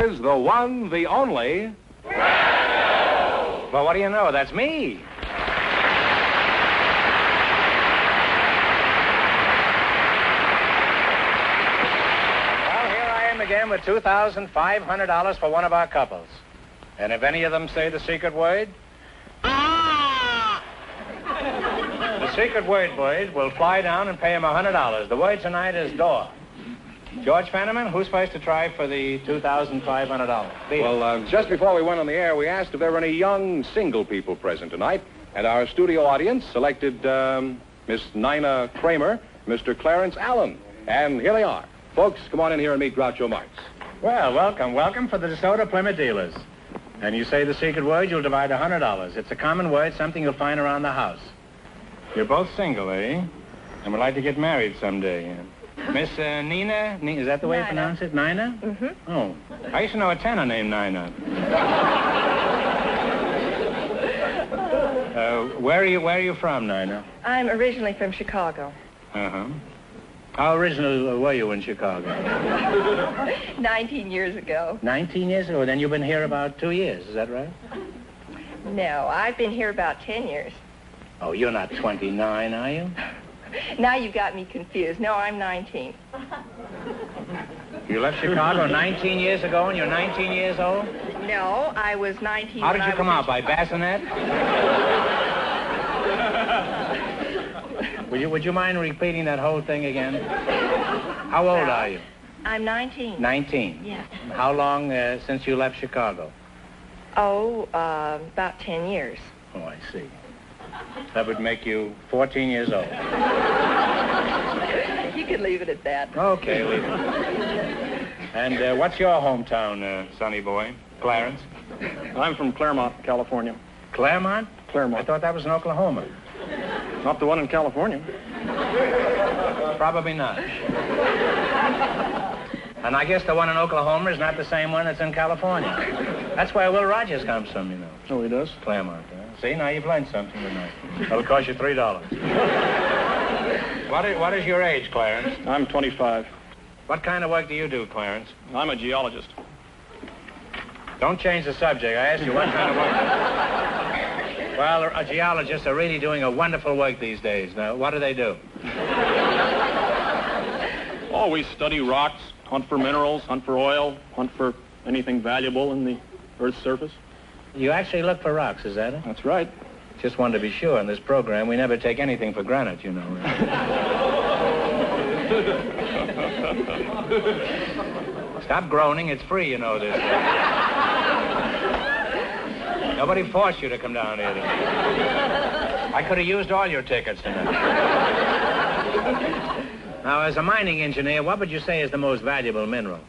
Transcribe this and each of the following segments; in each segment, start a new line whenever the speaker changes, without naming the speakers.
is the one, the only...
Well, what do you know? That's me. Well, here I am again with $2,500 for one of our couples. And if any of them say the secret word... The secret word, boys, will fly down and pay him $100. The word tonight is door. George Fenneman, who's supposed to try for the $2,500?
Well, just before we went on the air, we asked if there were any young single people present tonight. And our studio audience selected Miss Nina Kramer, Mr. Clarence Allen. And here they are. Folks, come on in here and meet Groucho Marx.
Well, welcome for the DeSoto Plymouth dealers. And you say the secret word, you'll divide $100. It's a common word, something you'll find around the house. You're both single, eh? And would like to get married someday. Miss Nina, is that the way you pronounce it? Nina?
Mm-hmm.
Oh, I used to know a tenor named Nina. Where are you from, Nina?
I'm originally from Chicago.
Uh-huh. How original were you in Chicago?
19 years ago.
19 years ago? Then you've been here about 2 years, is that right?
No, I've been here about 10 years.
Oh, you're not 29, are you?
Now you've got me confused. No, I'm 19.
You left Chicago 19 years ago and you're 19 years old?
No, I was 19.
How did you come out, by bassinet? Would you mind repeating that whole thing again? How old are you?
I'm 19.
19?
Yes.
How long since you left Chicago?
Oh, about 10 years.
Oh, I see. That would make you 14 years old.
You can leave it at that.
Okay, leave it. And what's your hometown, sonny boy? Clarence?
I'm from Claremont, California.
Claremont?
Claremont.
I thought that was in Oklahoma.
Not the one in California.
Probably not. And I guess the one in Oklahoma is not the same one that's in California. That's where Will Rogers comes from, you know.
Oh, he does?
Claremont. See, now you've learned something tonight. That'll cost you $3. What is your age, Clarence?
I'm 25.
What kind of work do you do, Clarence?
I'm a geologist.
Don't change the subject. I asked you what kind of work. Well, geologists are really doing a wonderful work these days. Now, what do they do?
Oh, we study rocks, hunt for minerals, hunt for oil, hunt for anything valuable in the Earth's surface.
You actually look for rocks, is that it?
That's right.
Just wanted to be sure. In this program, we never take anything for granted, you know. Stop groaning. It's free, you know this. Nobody forced you to come down here tonight. I could have used all your tickets tonight. Now, as a mining engineer, what would you say is the most valuable mineral?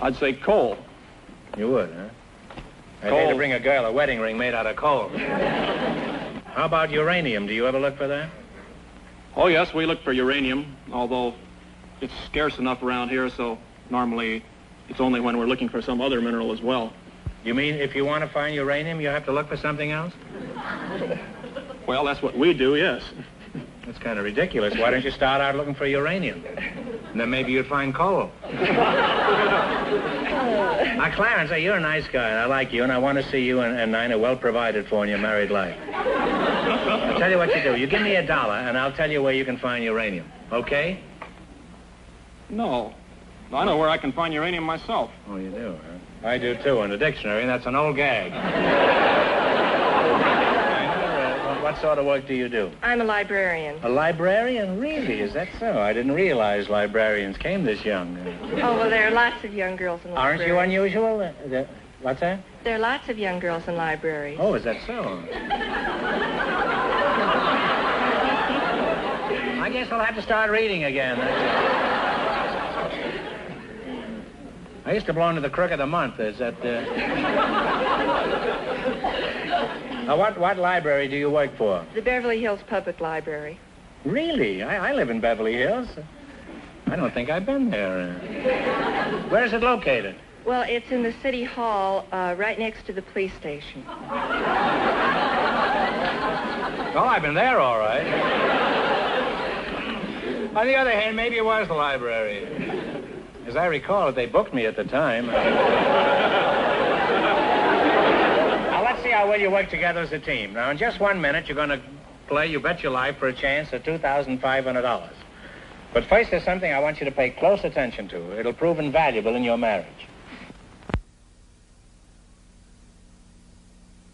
I'd say coal.
You would, huh? I'd hate to bring a girl a wedding ring made out of coal. How about uranium? Do you ever look for that?
Oh, yes, we look for uranium, although it's scarce enough around here, so normally it's only when we're looking for some other mineral as well.
You mean if you want to find uranium, you have to look for something else?
Well, that's what we do, yes.
That's kind of ridiculous. Why don't you start out looking for uranium? And then maybe you'd find coal. Now, Clarence, you're a nice guy, and I like you, and I want to see you and Nina well provided for in your married life. I'll tell you what you do. You give me $1, and I'll tell you where you can find uranium. Okay?
No. I know where I can find uranium myself.
Oh, you do, huh? I do, too, in the dictionary, and that's an old gag. What sort of work do you do?
I'm a librarian.
A librarian? Really? Is that so? I didn't realize librarians came this young.
Oh, well, there are lots of young girls in libraries.
Aren't you unusual? What's that?
There are lots of young girls in libraries.
Oh, is that so? I guess I'll have to start reading again. I used to belong to the Crook of the Month. Is that... Now, what library do you work for?
The Beverly Hills Public Library.
Really? I live in Beverly Hills. I don't think I've been there. Where is it located?
Well, it's in the City Hall, right next to the police station.
Well, I've been there, all right. On the other hand, maybe it was the library. As I recall, they booked me at the time. Now, let's see how well you work together as a team. Now, in just 1 minute, you're going to play You Bet Your Life for a chance at $2,500. But first, there's something I want you to pay close attention to. It'll prove invaluable in your marriage.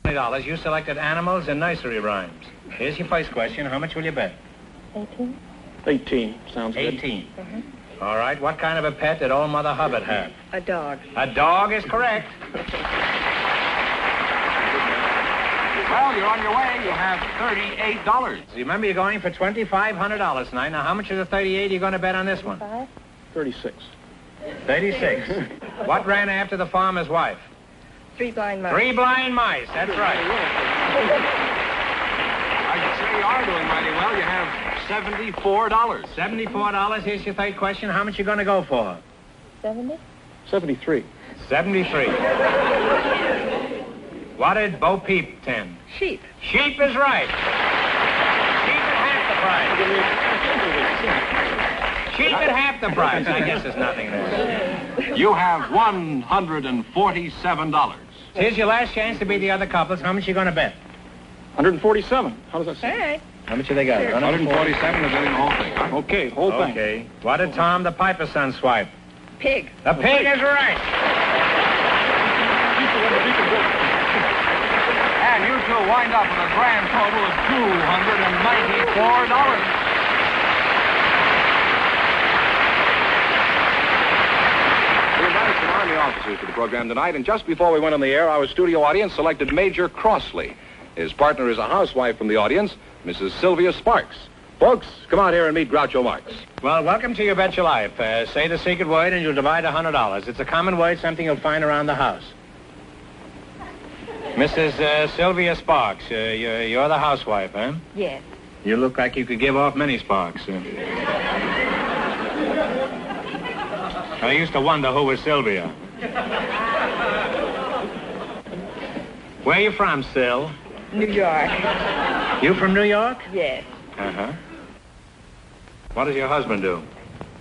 $20. You selected animals and nursery rhymes. Here's your first question. How much will you bet?
18.
18. Sounds good.
18. All right. What kind of a pet did old Mother Hubbard have?
A dog.
A dog is correct.
Well, you're on your way. You have $38.
Remember, you're going for $2,500 tonight. Now, how much of the 38 are you going to bet on this one?
5.
36.
36. What ran after the farmer's wife?
3 blind mice.
3 blind mice. That's right.
I should say you are doing mighty well. You have $74.
$74. Here's your third question. How much you going to go for?
70.
73.
73. What did Bo Peep tend?
Sheep.
Sheep is right. Sheep at half the price. Sheep at half the price. I guess there's nothing there.
You have $147.
Here's your last chance to beat the other couples. How much you going to bet?
147. How does that
All
sound?
right.
How much have they got?
147 is getting the whole thing, huh?
Okay, whole thing.
Okay. What did Tom the Piper's son swipe?
Pig.
The pig is right.
And you two wind up with a grand total of $294. We invited some Army officers to the program tonight, and just before we went on the air, our studio audience selected Major Crossley. His partner is a housewife from the audience, Mrs. Sylvia Sparks. Folks, come out here and meet Groucho Marx.
Well, welcome to You Bet Your Life. Say the secret word and you'll divide $100. It's a common word, something you'll find around the house. Mrs. Sylvia Sparks, you're the housewife, huh?
Yes.
You look like you could give off many sparks. I used to wonder who was Sylvia. Where are you from, Sil?
New York.
You from New York?
Yes.
Uh-huh. What does your husband do?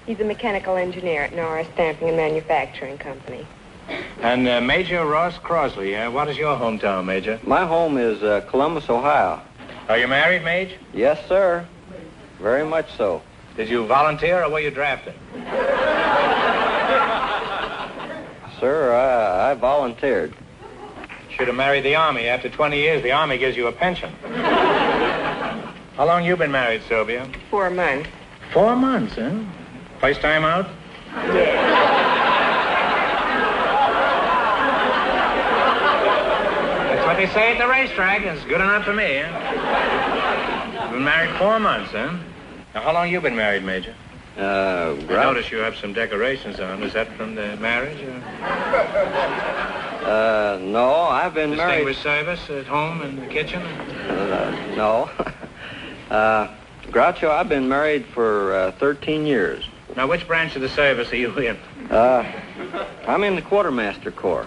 He's a mechanical engineer at Norris Stamping and Manufacturing Company.
And Major Ross Crosley, what is your hometown, Major?
My home is Columbus, Ohio.
Are you married, Maj?
Yes, sir. Very much so.
Did you volunteer or were you drafted?
Sir, I volunteered.
Should have married the Army. After 20 years, the Army gives you a pension. How long you been married, Sylvia?
4 months.
4 months, huh? First time out? That's what they say at the racetrack. It's good enough for me, huh? Been married 4 months, huh? Now, how long you been married, Major? I notice you have some decorations on. Is that from the marriage?
No, I've been married.
Distinguished service at home in the kitchen?
No. Groucho, I've been married for 13 years.
Now, which branch of the service are you in?
I'm in the Quartermaster Corps.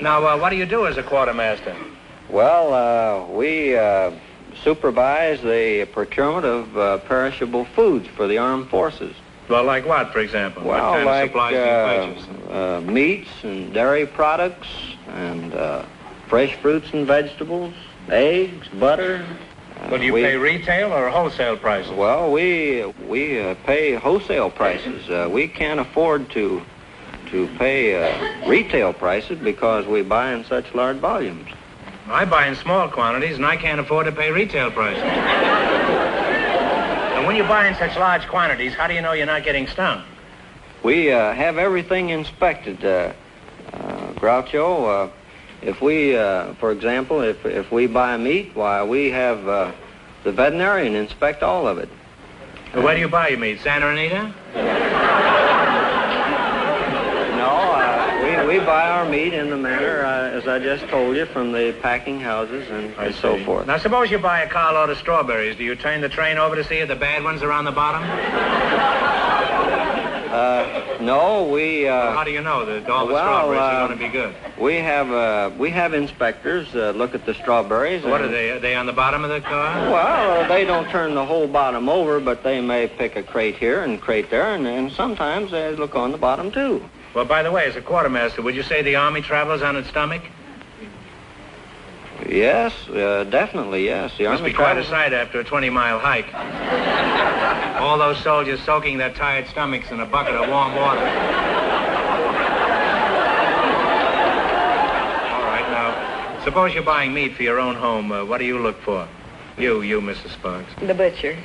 Now, what do you do as a quartermaster?
Well, we supervise the procurement of perishable foods for the armed forces.
Well, like what, for example?
Well,
what kind
like
of supplies do you purchase?
Meats and dairy products and fresh fruits and vegetables, eggs, butter.
Well, do you pay retail or wholesale prices?
Well, we pay wholesale prices. We can't afford to pay retail prices because we buy in such large volumes.
I buy in small quantities, and I can't afford to pay retail prices. And when you buy in such large quantities, how do you know you're not getting stung?
We have everything inspected, Groucho. If we, for example, if we buy meat, why, we have the veterinarian inspect all of it.
Well, where do you buy your meat? Santa Anita?
No, we buy our meat in the manner, as I just told you, from the packing houses and so forth.
Now, suppose you buy a carload of strawberries. Do you turn the train over to see if the bad ones are on the bottom?
No, we...
How do you know that all the strawberries are going to be good?
We have inspectors look at the strawberries.
What are they? Are they on the bottom of the car?
Well, they don't turn the whole bottom over, but they may pick a crate here and crate there, and sometimes they look on the bottom, too.
Well, by the way, as a quartermaster, would you say the Army travels on its stomach?
Yes, definitely, yes. The
Must
Army
be quite a
travels...
sight after a 20-mile hike. All those soldiers soaking their tired stomachs in a bucket of warm water. All right, now, suppose you're buying meat for your own home. What do you look for? You, Mrs. Sparks.
The butcher.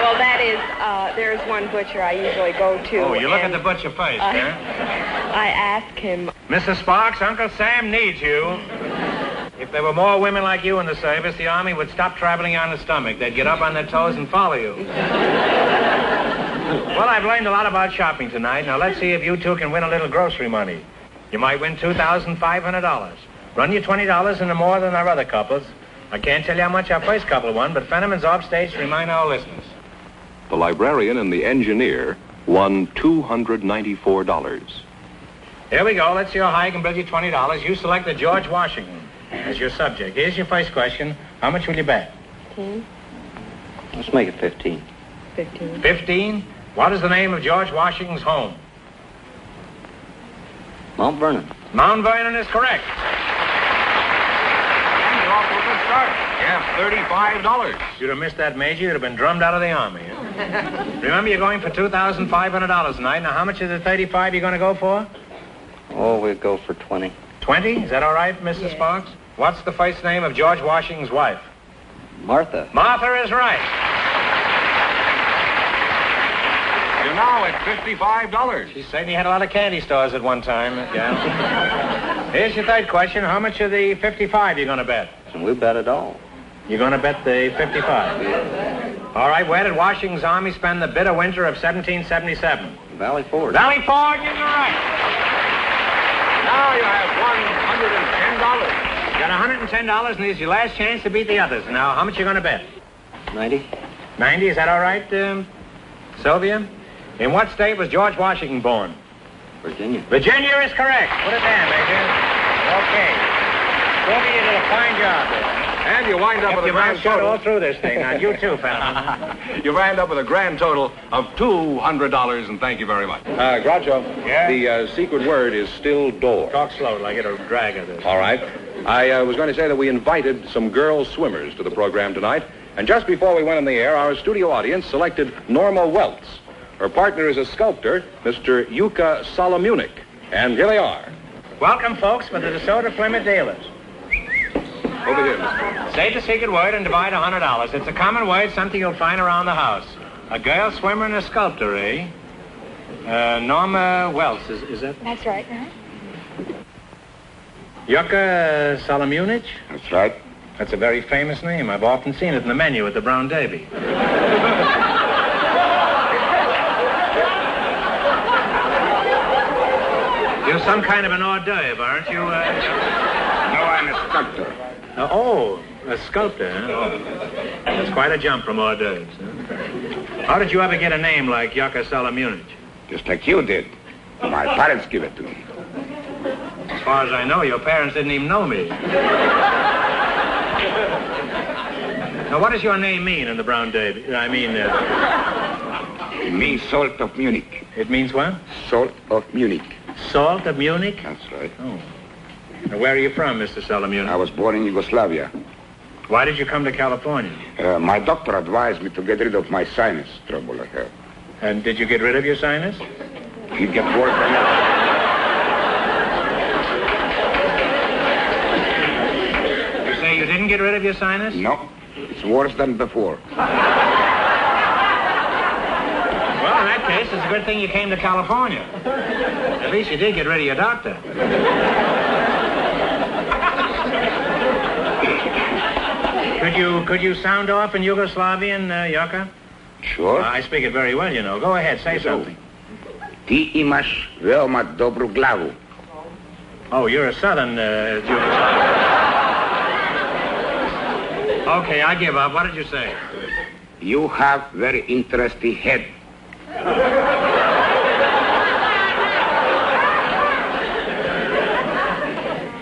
Well, that is, there's one butcher I usually go to.
Oh, you look at the butcher first, huh?
I ask him.
Mrs. Sparks, Uncle Sam needs you. If there were more women like you in the service, the Army would stop traveling on the stomach. They'd get up on their toes and follow you. Well, I've learned a lot about shopping tonight. Now, let's see if you two can win a little grocery money. You might win $2,500. Run you $20 into more than our other couples. I can't tell you how much our first couple won, but Fenneman's off stage to remind our listeners.
The librarian and the engineer won $294.
Here we go. Let's see your high can build you $20. You selected George Washington as your subject. Here's your first question. How much will you bet?
15.
Let's make it 15.
15.
15? What is the name of George Washington's home?
Mount Vernon.
Mount Vernon is correct.
And you're off to a good start. Yeah, $35.
You'd have missed that, Major. You'd have been drummed out of the Army. Huh? Remember, you're going for $2,500 tonight. Now, how much of the 35 you're going to go for?
Oh, we'll go for 20.
20? Is that all right, Mrs.
Yes.
Sparks? What's the first name of George Washington's wife?
Martha.
Martha is right.
You're now at $55.
She certainly had a lot of candy stores at one time. Yeah. Here's your third question. How much of the 55 you going to bet?
We bet it all.
You're going to bet the 55? All right, where did Washington's army spend the bitter winter of 1777?
Valley Forge.
Valley Forge is right.
Now you have $110.
You got $110, and this is your last chance to beat the others. Now, how much you going to bet?
90.
90, is that all right, Sylvia? In what state was George Washington born?
Virginia.
Virginia is correct. Put it down, Major. Okay. Sylvia, you did a fine job there.
And you wind up with a
Kept your
grand
mouth shut all
total.
through this thing. Now, you too, fella.
You wind up with a grand total of $200, and thank you very much. Groucho,
Yeah?
the secret word is still door.
Talk slow, like it'll drag of this.
All right. I was going to say that we invited some girl swimmers to the program tonight, and just before we went on the air, our studio audience selected Norma Weltz. Her partner is a sculptor, Mr. Yuka Solomunik. And here they are.
Welcome, folks, for the DeSoto Plymouth dealers.
Over here, Mr.
Say the secret word and divide $100. It's a common word, something you'll find around the house. A girl swimmer and a sculptor, eh? Norma Wells, is that?
That's right.
Yuka Solomunik?
That's right.
That's a very famous name. I've often seen it in the menu at the Brown Derby. You're some kind of an hors d'oeuvre, aren't you?
No, I'm a sculptor.
A sculptor, huh? Oh. That's quite a jump from hors d'oeuvres, huh? How did you ever get a name like Yuka Solomunik?
Just like you did. My parents give it to me.
As far as I know, your parents didn't even know me. Now, what does your name mean in the Brown Derby?
It means salt of Munich.
It means what?
Salt of Munich.
Salt of Munich?
That's right.
Oh. Now, where are you from, Mr. Solomunik?
I was born in Yugoslavia.
Why did you come to California?
My doctor advised me to get rid of my sinus trouble I have.
And did you get rid of your sinus?
It gets worse than ever.
You say you didn't get rid of your sinus?
No, it's worse than before.
Well, in that case, it's a good thing you came to California. At least you did get rid of your doctor. Could you sound off in Yugoslavian, Yuka?
Sure.
I speak it very well, you know. Go ahead, say something.
Ti imaš veoma dobru glavu.
Oh, you're a southern Yugoslavian. Okay, I give up. What did you say?
You have very interesting head.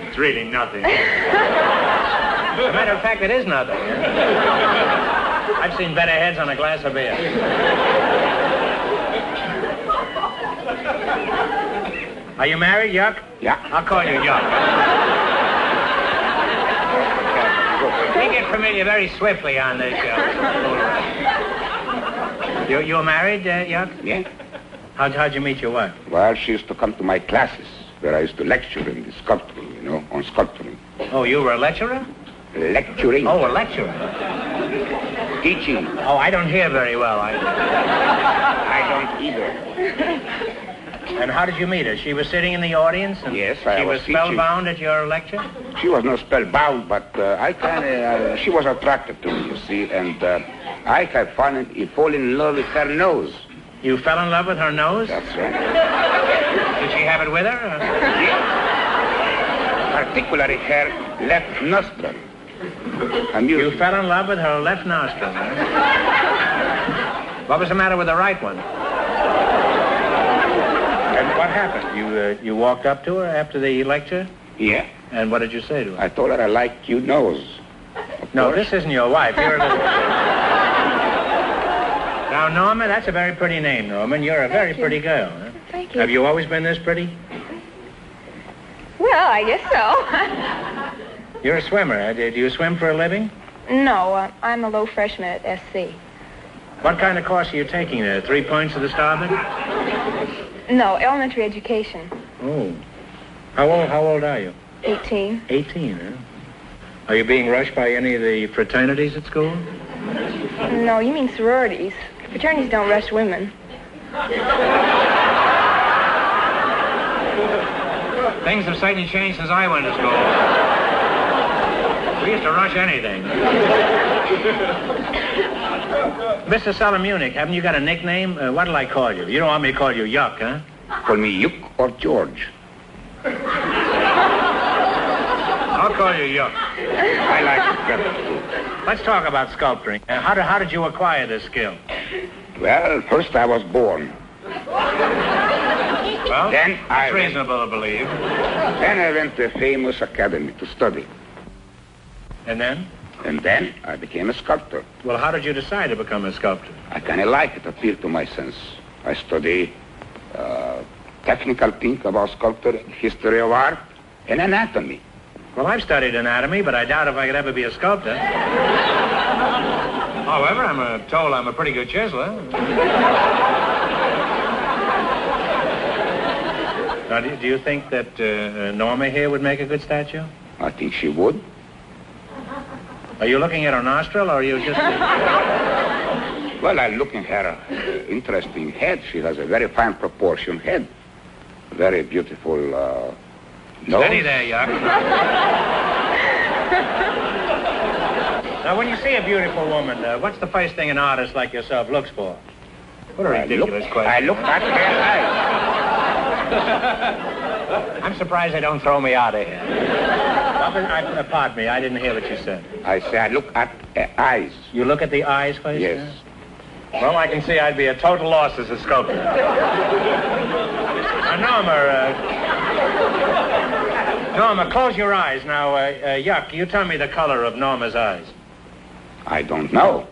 It's really nothing. As a matter of fact, it is nothing. I've seen better heads on a glass of beer. Are you married, Yuck?
Yeah.
I'll call you Yuck. We get familiar very swiftly on this show. You're married, Yuck?
Yeah.
How'd you meet your wife?
Well, she used to come to my classes where I used to lecture in the sculpturing, on sculpturing.
Oh, you were a lecturer?
Lecturing.
Oh, a lecturer.
Teaching.
Oh, I don't hear very well.
I don't either.
And how did you meet her? She was sitting in the audience? And
Yes,
she was
teaching.
spellbound at your lecture?
She was not spellbound, but she was attracted to me, you see, and I had fallen in love with her nose.
You fell in love with her nose?
That's right.
Did she have it with her?
Yeah. Particularly her left nostril.
You fell in love with her left nostril, huh? What was the matter with the right one? And what happened? You walked up to her after the lecture?
Yeah.
And what did you say to her?
I told her I like your nose.
No, this isn't your wife. You're a little... Now, Norma, that's a very pretty name, Norman. You're a very pretty girl. Huh?
Thank you.
Have you always been this pretty?
Well, I guess so.
You're a swimmer. Huh? Do you swim for a living?
No, I'm a low freshman at SC.
What kind of course are you taking there? 3 points to the starboard?
No, elementary education.
Oh. How old are you?
18.
18, huh? Are you being rushed by any of the fraternities at school?
No, you mean sororities. Fraternities don't rush women.
Things have certainly changed since I went to school. We used to rush anything. Mr. Salamunic, haven't you got a nickname? What'll I call you? You don't want me to call you Yuck, huh?
Call me Yuck or George.
I'll call you Yuck.
I like it better, too.
Let's talk about sculpturing. How did you acquire this skill?
Well, first I was born.
Well,
Then
that's reasonable to believe.
Then I went to a famous academy to study.
And then?
And then I became a sculptor.
Well, how did you decide to become a sculptor?
I kind of like it, appealed to my sense. I study technical thing about sculpture, history of art, and anatomy.
Well, I've studied anatomy, but I doubt if I could ever be a sculptor. However, I'm told I'm a pretty good chiseler. Now, do you think that Norma here would make a good statue?
I think she would.
Are you looking at her nostril, or are you just...
Well, I'm looking at her interesting head. She has a very fine proportion head. Very beautiful nose.
Steady there, Yuck. Now, when you see a beautiful woman, what's the first thing an artist like yourself looks for? What a ridiculous question.
I look at her eyes.
I'm surprised they don't throw me out of here. Pardon me, I didn't hear what you said.
I say I look at her eyes.
You look at the eyes first?
Yes.
Well, I can see I'd be a total loss as a sculptor. Now, Norma, close your eyes. Now, Yuck, you tell me the color of Norma's eyes.
I don't know.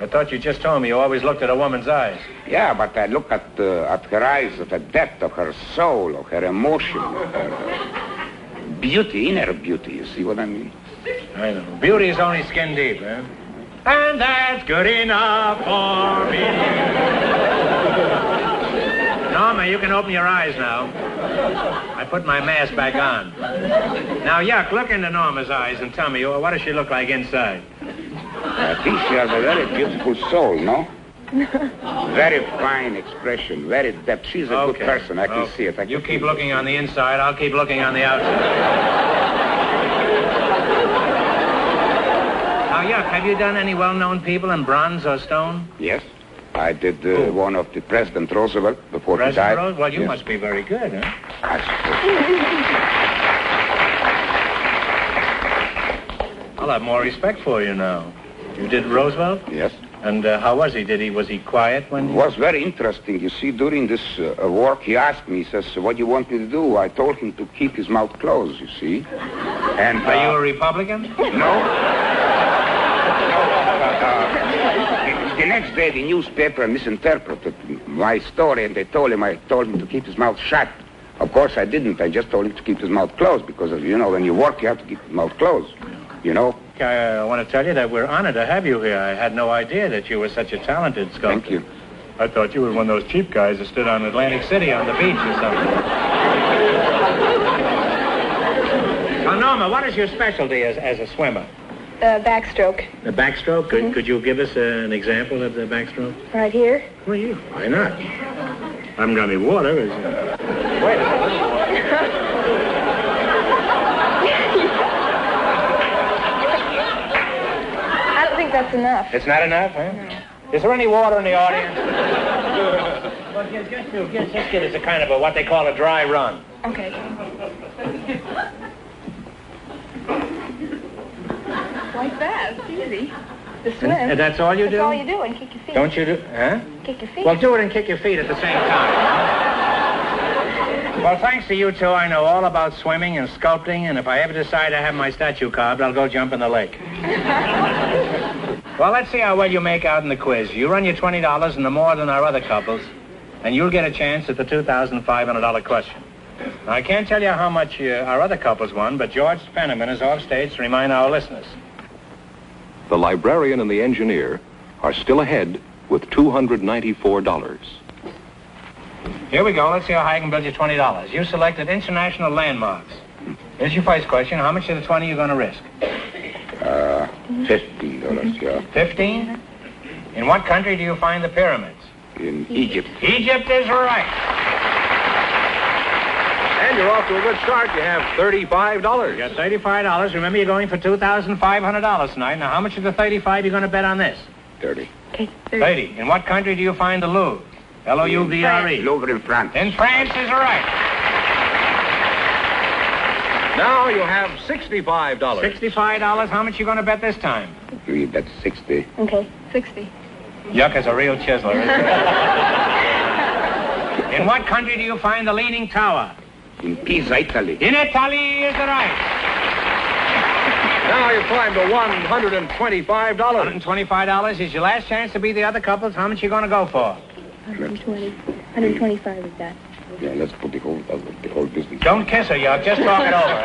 I thought you just told me you always looked at a woman's eyes.
Yeah, but I look at her eyes, at the depth of her soul, of her emotion, of her beauty, inner beauty. You see what I mean?
I know. Beauty is only skin deep, huh? And that's good enough for me. Norma, you can open your eyes now. I put my mask back on. Now, Yuck, look into Norma's eyes and tell me, what does she look like inside?
I think she has a very beautiful soul, no? Very fine expression, very depth. She's a good person. I can see it.
You keep looking on the inside, I'll keep looking on the outside. Now, Yuck, have you done any well-known people in bronze or stone?
Yes. I did one of the President Roosevelt before he died.
Roosevelt? Well, you must be very good, huh?
I suppose.
I'll have more respect for you now. You did Roosevelt?
Yes.
And how was he? Was he quiet when?
It was very interesting. You see, during this work, he asked me, he says, what do you want me to do? I told him to keep his mouth closed, you see. And
Are you a Republican?
No. The next day, the newspaper misinterpreted my story, and they told him I told him to keep his mouth shut. Of course, I didn't. I just told him to keep his mouth closed because, you know, when you work, you have to keep your mouth closed, you know.
I want to tell you that we're honored to have you here. I had no idea that you were such a talented sculptor.
Thank you.
I thought you were one of those cheap guys that stood on Atlantic City on the beach or something. Now, Norma, what is your specialty as a swimmer?
Backstroke.
The backstroke? Could you give us an example of the backstroke?
Right here.
Well, why not? I haven't got any water. Wait a minute.
I don't think that's enough.
It's not enough, huh?
No.
Is there any water in the audience? Well, just get us a kind of what they call a dry run.
Okay. Like that. It's easy. The swim.
And that's all you do?
That's all you do, and kick your feet.
Don't you do? Huh?
Kick your feet.
Well, do it and kick your feet at the same time. Well, thanks to you two, I know all about swimming and sculpting, and if I ever decide to have my statue carved, I'll go jump in the lake. Well, let's see how well you make out in the quiz. You run your $20 and the more than our other couples, and you'll get a chance at the $2,500 question. Now, I can't tell you how much our other couples won, but George Spenniman is off stage to remind our listeners.
The librarian and the engineer are still ahead with $294.
Here we go. Let's see how high I can build you $20. You selected international landmarks. Here's your first question. How much of the 20 are you going to risk?
$15, yeah.
15? In what country do you find the pyramids?
In Egypt.
Egypt is right.
And you're off to a good start. You have $35.
You got $35. Remember, you're going for $2,500 tonight. Now, how much of the 35 are you going to bet on this?
30.
Okay.
30. In what country do you find the Louvre? L-O-U-V-R-E.
Louvre in France.
In France is right.
Now you have $65.
$65. How much you going to bet this time?
You bet 60.
Okay. 60.
Yuck is a real chiseler, isn't it? In what country do you find the Leaning Tower?
In Pisa, Italy.
In Italy is right.
Now you've climbed to $125.
$125 is your last chance to beat the other couples. How much you going to go for?
120. 125 is that.
Yeah, let's put the whole business.
Don't kiss her, Yuck. Just talk it over.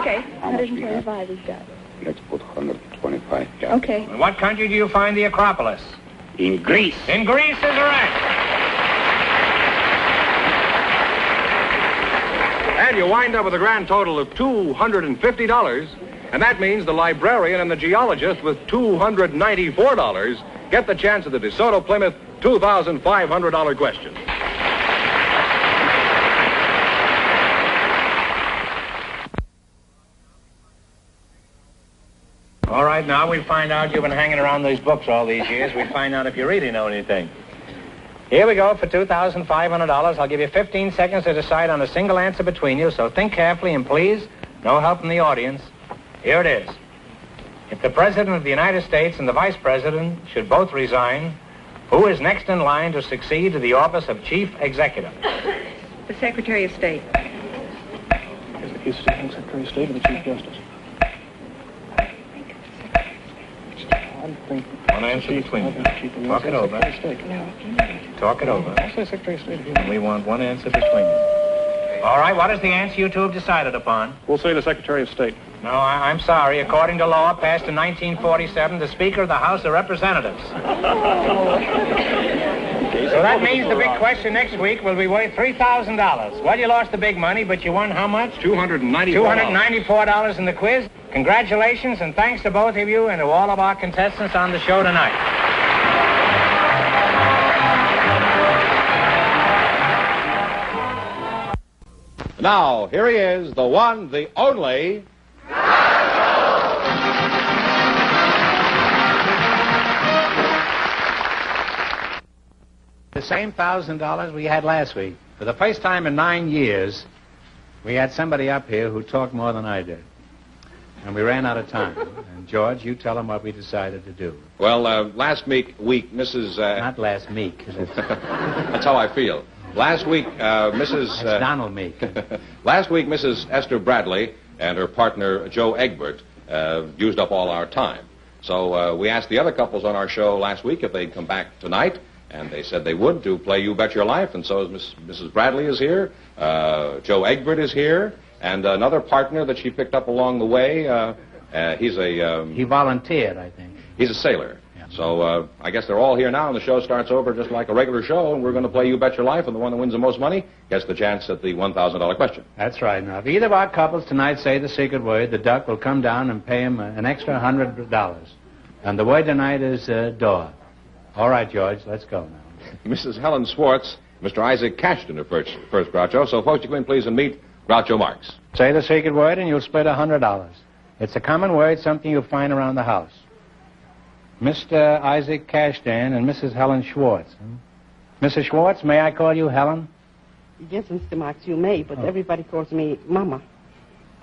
Okay.
How much we have?
125 is that.
Let's put 125, yeah.
Okay.
In what country do you find the Acropolis?
In Greece.
In Greece is right.
And you wind up with a grand total of $250. And that means the librarian and the geologist with $294 get the chance of the DeSoto Plymouth $2,500 question.
All right, now we find out you've been hanging around these books all these years. We find out if you really know anything. Here we go for $2,500. I'll give you 15 seconds to decide on a single answer between you, so think carefully and please, no help from the audience. Here it is. If the President of the United States and the Vice President should both resign, who is next in line to succeed to the office of Chief Executive?
The Secretary of State.
Is the case of Secretary of State or the Chief Justice? I think
One answer between you. Talk it over. Talk it over.
I'll say Secretary of State.
We want one answer between you. All right, what is the answer you two have decided upon?
We'll say the Secretary of State.
No, I'm sorry. According to law passed in 1947, the Speaker of the House of Representatives. So that means the big question next week will be worth $3,000. Well, you lost the big money, but you won how much?
$294.
$294 in the quiz. Congratulations, and thanks to both of you and to all of our contestants on the show tonight.
Now, here he is, the one, the only...
The same $1,000 we had last week. For the first time in 9 years, we had somebody up here who talked more than I did. And we ran out of time. And, George, you tell them what we decided to do.
Well, last week, Mrs.
Not last week.
That's how I feel. Last week, Mrs.
That's Donald Meek.
Last week, Mrs. Esther Bradley and her partner, Joe Egbert, used up all our time. So we asked the other couples on our show last week if they'd come back tonight, and they said they would to play You Bet Your Life, and so Mrs. Bradley is here, Joe Egbert is here, and another partner that she picked up along the way,
he volunteered, I think.
He's a sailor. Yeah. So I guess they're all here now, and the show starts over just like a regular show, and we're going to play You Bet Your Life, and the one that wins the most money gets the chance at the $1,000 question.
That's right. Now, if either of our couples tonight say the secret word, the duck will come down and pay him an extra $100. And the word tonight is door. All right, George, let's go now.
Mrs. Helen Swartz, Mr. Isaac Cashton are first, Groucho. So, folks, you come in, please, and meet Groucho Marx.
Say the secret word, and you'll split $100. It's a common word, something you'll find around the house. Mr. Isaac Cashton and Mrs. Helen Schwartz. Mrs. Schwartz, may I call you Helen?
Yes, Mr. Marx, you may, but everybody calls me Mama.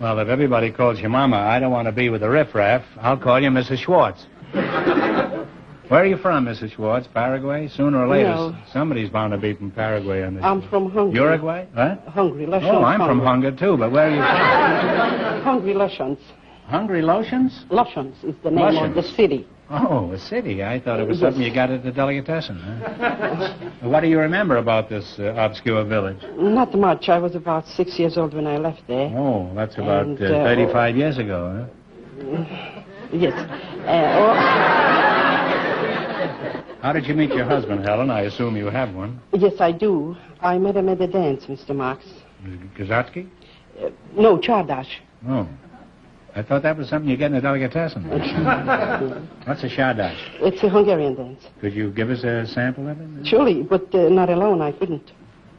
Well, if everybody calls you Mama, I don't want to be with the riffraff. I'll call you Mrs. Schwartz. Where are you from, Mrs. Schwartz? Paraguay? Sooner or later,
No.
Somebody's bound to be from Paraguay on this.
I'm from Hungary.
Uruguay? What?
Hungary, Lushans.
Oh, I'm from Hungary, too, but where are you from?
Hungary, Lushans.
Hungry Lotions?
Lushans is the name of the city.
Oh, a city. I thought it was something you got at the delicatessen, huh? What do you remember about this obscure village?
Not much. I was about 6 years old when I left there.
Oh, that's about 35 years ago, huh?
Yes.
How did you meet your husband, Helen? I assume you have one.
Yes, I do. I met him at a dance, Mr. Marx.
Kazatsky?
No, Chardash.
Oh. I thought that was something you get in a delicatessen. What's a Chardash?
It's a Hungarian dance.
Could you give us a sample of it?
Surely, but not alone. I couldn't.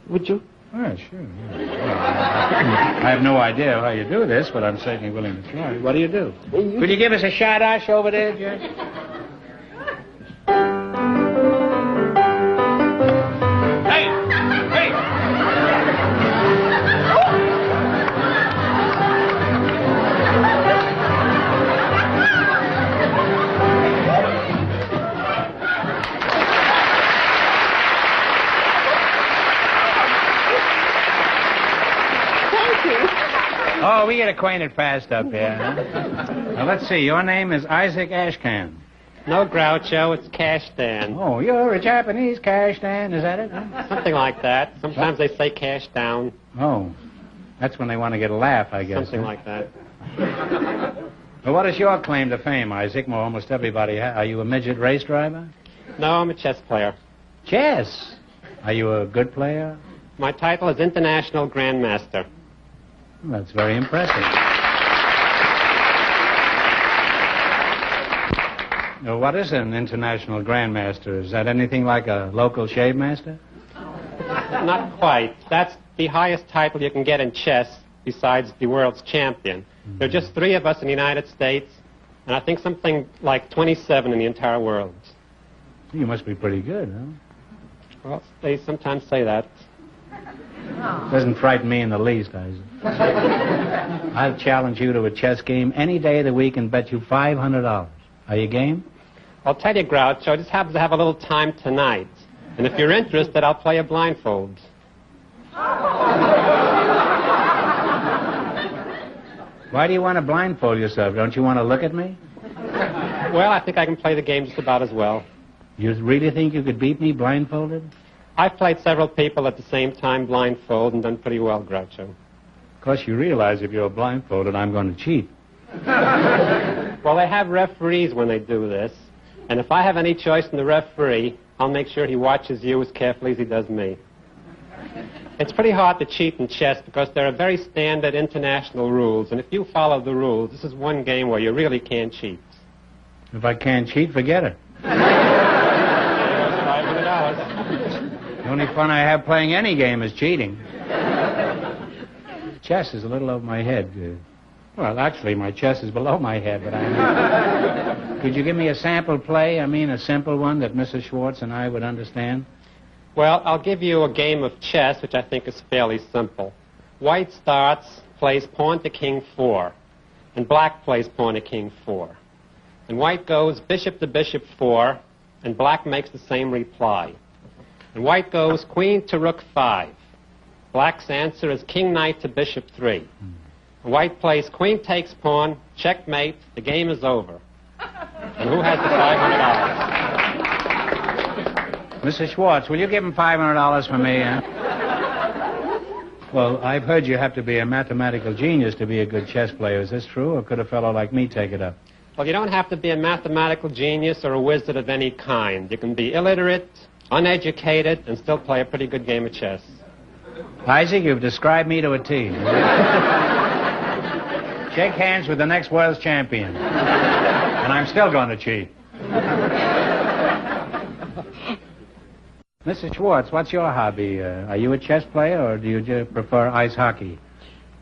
Would you?
Oh, sure. Yeah. I have no idea how you do this, but I'm certainly willing to try. What do you do? Could you give us a Chardash over there, Judge? Oh, we get acquainted fast up here. Huh? Now, let's see. Your name is Isaac Ashcan.
No, Groucho. It's Cashtan.
Oh, you're a Japanese Cashtan. Is that it? Huh?
Something like that. Sometimes they say cash down.
Oh. That's when they want to get a laugh, I guess.
Something like that.
Well, what is your claim to fame, Isaac? Well, almost everybody. Are you a midget race driver?
No, I'm a chess player.
Chess? Are you a good player?
My title is International Grandmaster.
Well, that's very impressive. Well, what is an international grandmaster? Is that anything like a local shave master?
Not quite. That's the highest title you can get in chess besides the world's champion. There are just 3 of us in the United States, and I think something like 27 in the entire world.
You must be pretty good, huh?
Well, they sometimes say that.
Doesn't frighten me in the least, Isaac. I'll challenge you to a chess game any day of the week and bet you $500. Are you game?
I'll tell you, Groucho, I just happen to have a little time tonight. And if you're interested, I'll play a blindfold.
Why do you want to blindfold yourself? Don't you want to look at me?
Well, I think I can play the game just about as well.
You really think you could beat me blindfolded?
I've played several people at the same time blindfold and done pretty well, Groucho.
Of course, you realize if you're blindfolded, I'm going to cheat.
Well, they have referees when they do this. And if I have any choice in the referee, I'll make sure he watches you as carefully as he does me. It's pretty hard to cheat in chess because there are very standard international rules. And if you follow the rules, this is one game where you really can't cheat.
If I can't cheat, forget it.
$500.
The only fun I have playing any game is cheating. Chess is a little over my head. Well, actually, my chess is below my head, but could you give me a sample play? I mean, a simple one that Mrs. Schwartz and I would understand?
Well, I'll give you a game of chess, which I think is fairly simple. White starts, plays pawn to king 4. and black plays pawn to king 4. And white goes bishop to bishop 4, and black makes the same reply. And white goes queen to rook 5. Black's answer is king knight to bishop 3. And white plays queen takes pawn, checkmate, the game is over. And who has the $500?
Mrs. Schwartz, will you give him $500 for me? Well, I've heard you have to be a mathematical genius to be a good chess player. Is this true, or could a fellow like me take it up?
Well, you don't have to be a mathematical genius or a wizard of any kind. You can be illiterate, uneducated, and still play a pretty good game of chess.
Isaac, you've described me to a T. Shake hands with the next world's champion. And I'm still going to cheat. Mrs. Schwartz, what's your hobby? Are you a chess player, or do you prefer ice hockey?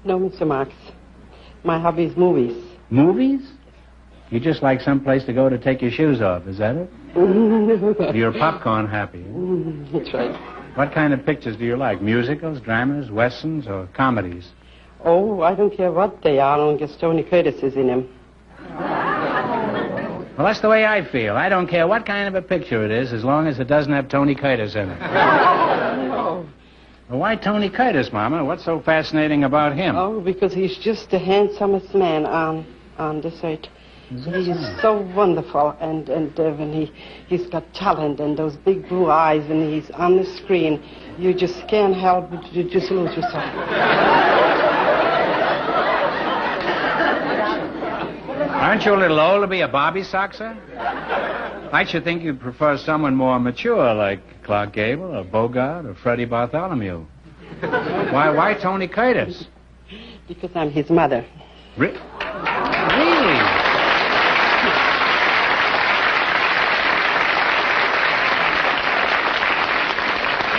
No, Mr. Marx. My hobby is movies.
Movies? You just like some place to go to take your shoes off, is that it? You're popcorn happy.
That's right.
What kind of pictures do you like? Musicals, dramas, westerns, or comedies?
Oh, I don't care what they are, as long as Tony Curtis is in them.
Well, that's the way I feel. I don't care what kind of a picture it is, as long as it doesn't have Tony Curtis in it.
Oh.
Well, why Tony Curtis, Mama? What's so fascinating about him?
Oh, because he's just the handsomest man on this earth. He's so wonderful, and when he's got talent and those big blue eyes when he's on the screen, you just can't help but to just lose yourself.
Aren't you a little old to be a Bobby Soxer? I should think you'd prefer someone more mature, like Clark Gable or Bogart or Freddie Bartholomew. Why Tony Curtis?
Because I'm his mother.
Really?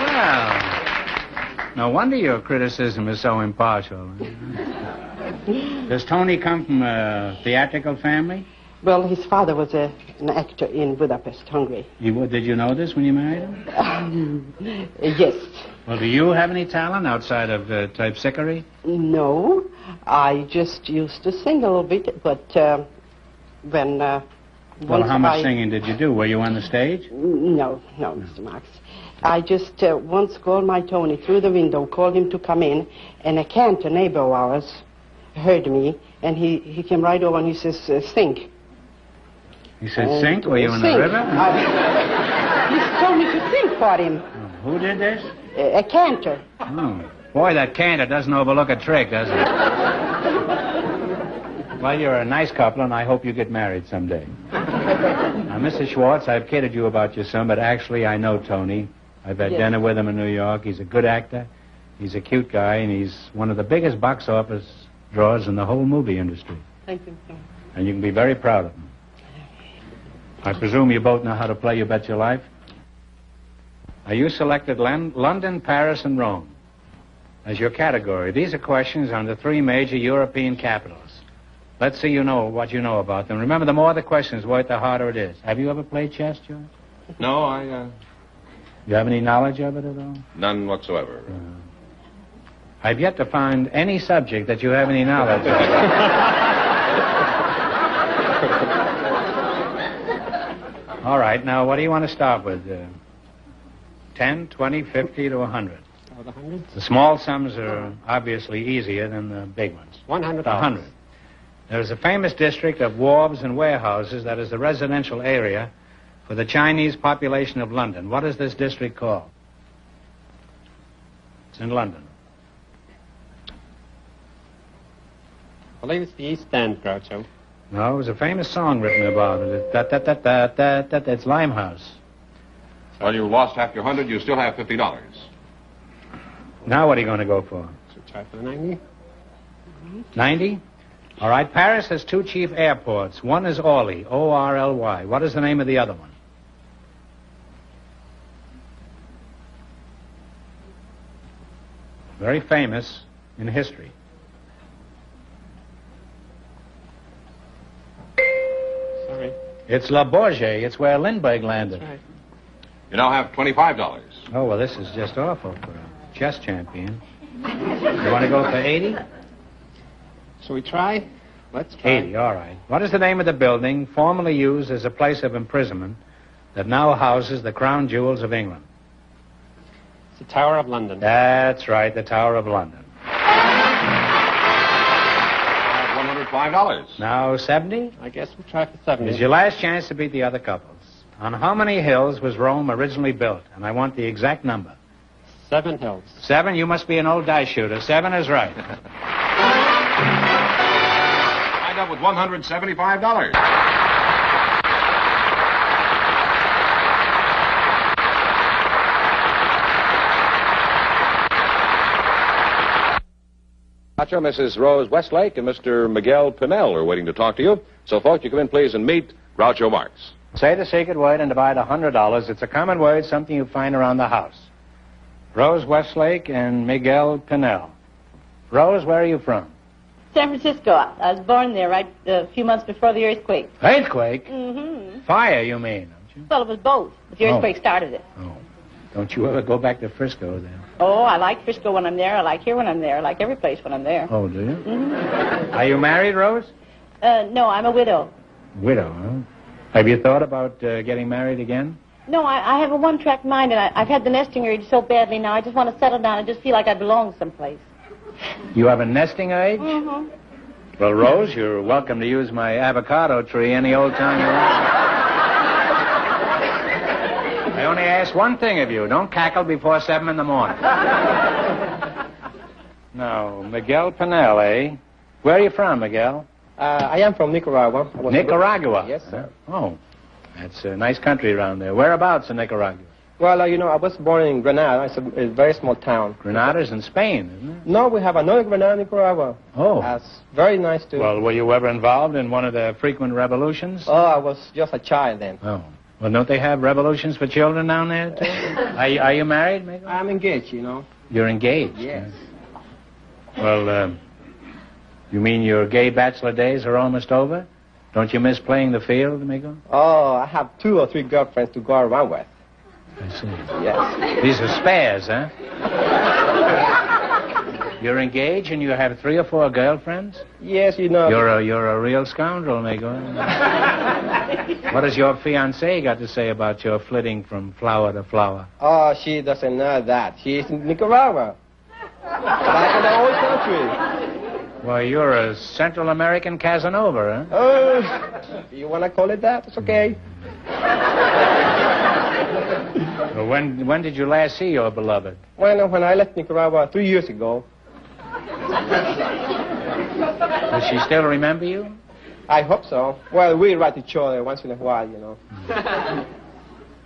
Well, no wonder your criticism is so impartial. Does Tony come from a theatrical family?
Well, his father was an actor in Budapest, Hungary.
Did you know this when you married him?
Yes.
Well, do you have any talent outside of typesickery?
No, I just used to sing a little bit, but when...
well, how much singing did you do? Were you on the stage?
No, Mr. Marx. I just once called my Tony through the window, called him to come in, and a cantor, neighbor of ours, heard me, and he came right over and he says, sing.
He said, sink? Were you in the river?
He told me to sing for him.
Who did this?
A cantor.
Oh. Boy, that cantor doesn't overlook a trick, does he? Well, you're a nice couple, and I hope you get married someday. Now, Mrs. Schwartz, I've kidded you about your son, but actually I know Tony. I've had dinner with him in New York. He's a good actor. He's a cute guy, and he's one of the biggest box office drawers in the whole movie industry.
Thank you, sir.
And you can be very proud of him. I presume you both know how to play You Bet Your Life? Now, you selected London, Paris, and Rome as your category. These are questions on the 3 major European capitals. Let's see what you know about them. Remember, the more the questions were, the harder it is. Have you ever played chess, George?
No,
You have any knowledge of it at all?
none whatsoever.
I've yet to find any subject that you have any knowledge of. All right, now, what do you want to start with? 10, 20, 50 to 100?
Oh, the hundreds?
The small sums are obviously easier than the big ones.
100.
100. There's a famous district of wharves and warehouses that is the residential area for the Chinese population of London. What is this district called? It's in London.
I believe it's the East End, Groucho.
No, it was a famous song written about it. It's Limehouse.
Well, you lost half your 100. You still have $50.
Now what are you going to go for?
So try for the 90.
90? All right, Paris has 2 chief airports. One is Orly, O-R-L-Y. What is the name of the other one? Very famous in history.
Sorry.
It's Le Bourget. It's where Lindbergh landed.
That's right.
You now have $25.
Oh, well, this is just awful for a chess champion. You want to go for 80?
Shall we try?
Let's try.
80, all right. What is the name of the building formerly used as a place of imprisonment that now houses the crown jewels of England?
It's the Tower of London.
That's right, the Tower of London.
$105.
Now 70?
I guess we'll try for 70.
It's your last chance to beat the other couples. On how many hills was Rome originally built? And I want the exact number.
7 hills.
7? You must be an old dice shooter. 7 is right.
Wind up with $175. Mrs. Rose Westlake and Mr. Miguel Pinell are waiting to talk to you. So, folks, you come in, please, and meet Groucho Marx.
Say the secret word and divide $100. It's a common word, something you find around the house. Rose Westlake and Miguel Pinell. Rose, where are you from?
San Francisco. I was born there right a few months before the earthquake.
Earthquake?
Mm-hmm.
Fire, you mean, don't you?
Well, it was both. But the earthquake started it.
Oh. Don't you ever go back to Frisco then?
Oh, I like Frisco when I'm there. I like here when I'm there. I like every place when I'm there.
Oh, do you?
Mm-hmm.
Are you married, Rose?
No, I'm a widow.
Widow, huh? Have you thought about getting married again?
No, I have a one-track mind, and I've had the nesting urge so badly now. I just want to settle down and just feel like I belong someplace.
You have a nesting urge?
Mm-hmm.
Well, Rose, you're welcome to use my avocado tree any old time you want. I only ask one thing of you. Don't cackle before 7 in the morning. Now, Miguel Pinell, eh? Where are you from, Miguel?
I am from Nicaragua.
Nicaragua?
Yes, sir.
Oh, that's a nice country around there. Whereabouts in Nicaragua?
Well, I was born in Granada. It's a very small town.
Granada's in Spain, isn't it?
No, we have another Granada, Nicaragua.
Oh.
That's very nice, too.
Well, were you ever involved in one of the frequent revolutions?
Oh, I was just a child then.
Oh. Well, don't they have revolutions for children down there, too? Are you married, Miguel?
I'm engaged,
You're engaged?
Yes.
Well, you mean your gay bachelor days are almost over? Don't you miss playing the field, Miguel?
Oh, I have 2 or 3 girlfriends to go around with.
I see.
Yes.
These are spares, huh? You're engaged and you have 3 or 4 girlfriends?
Yes,
You're a real scoundrel, Miguel. What has your fiancée got to say about your flitting from flower to flower?
Oh, she doesn't know that. She's in Nicaragua. Back in the old country.
Well, you're a Central American Casanova, huh?
Oh, you want to call it that? It's okay.
Well, when did you last see your beloved?
Well, when I left Nicaragua 3 years ago.
Does she still remember you?
I hope so. Well, we write each other once in a while,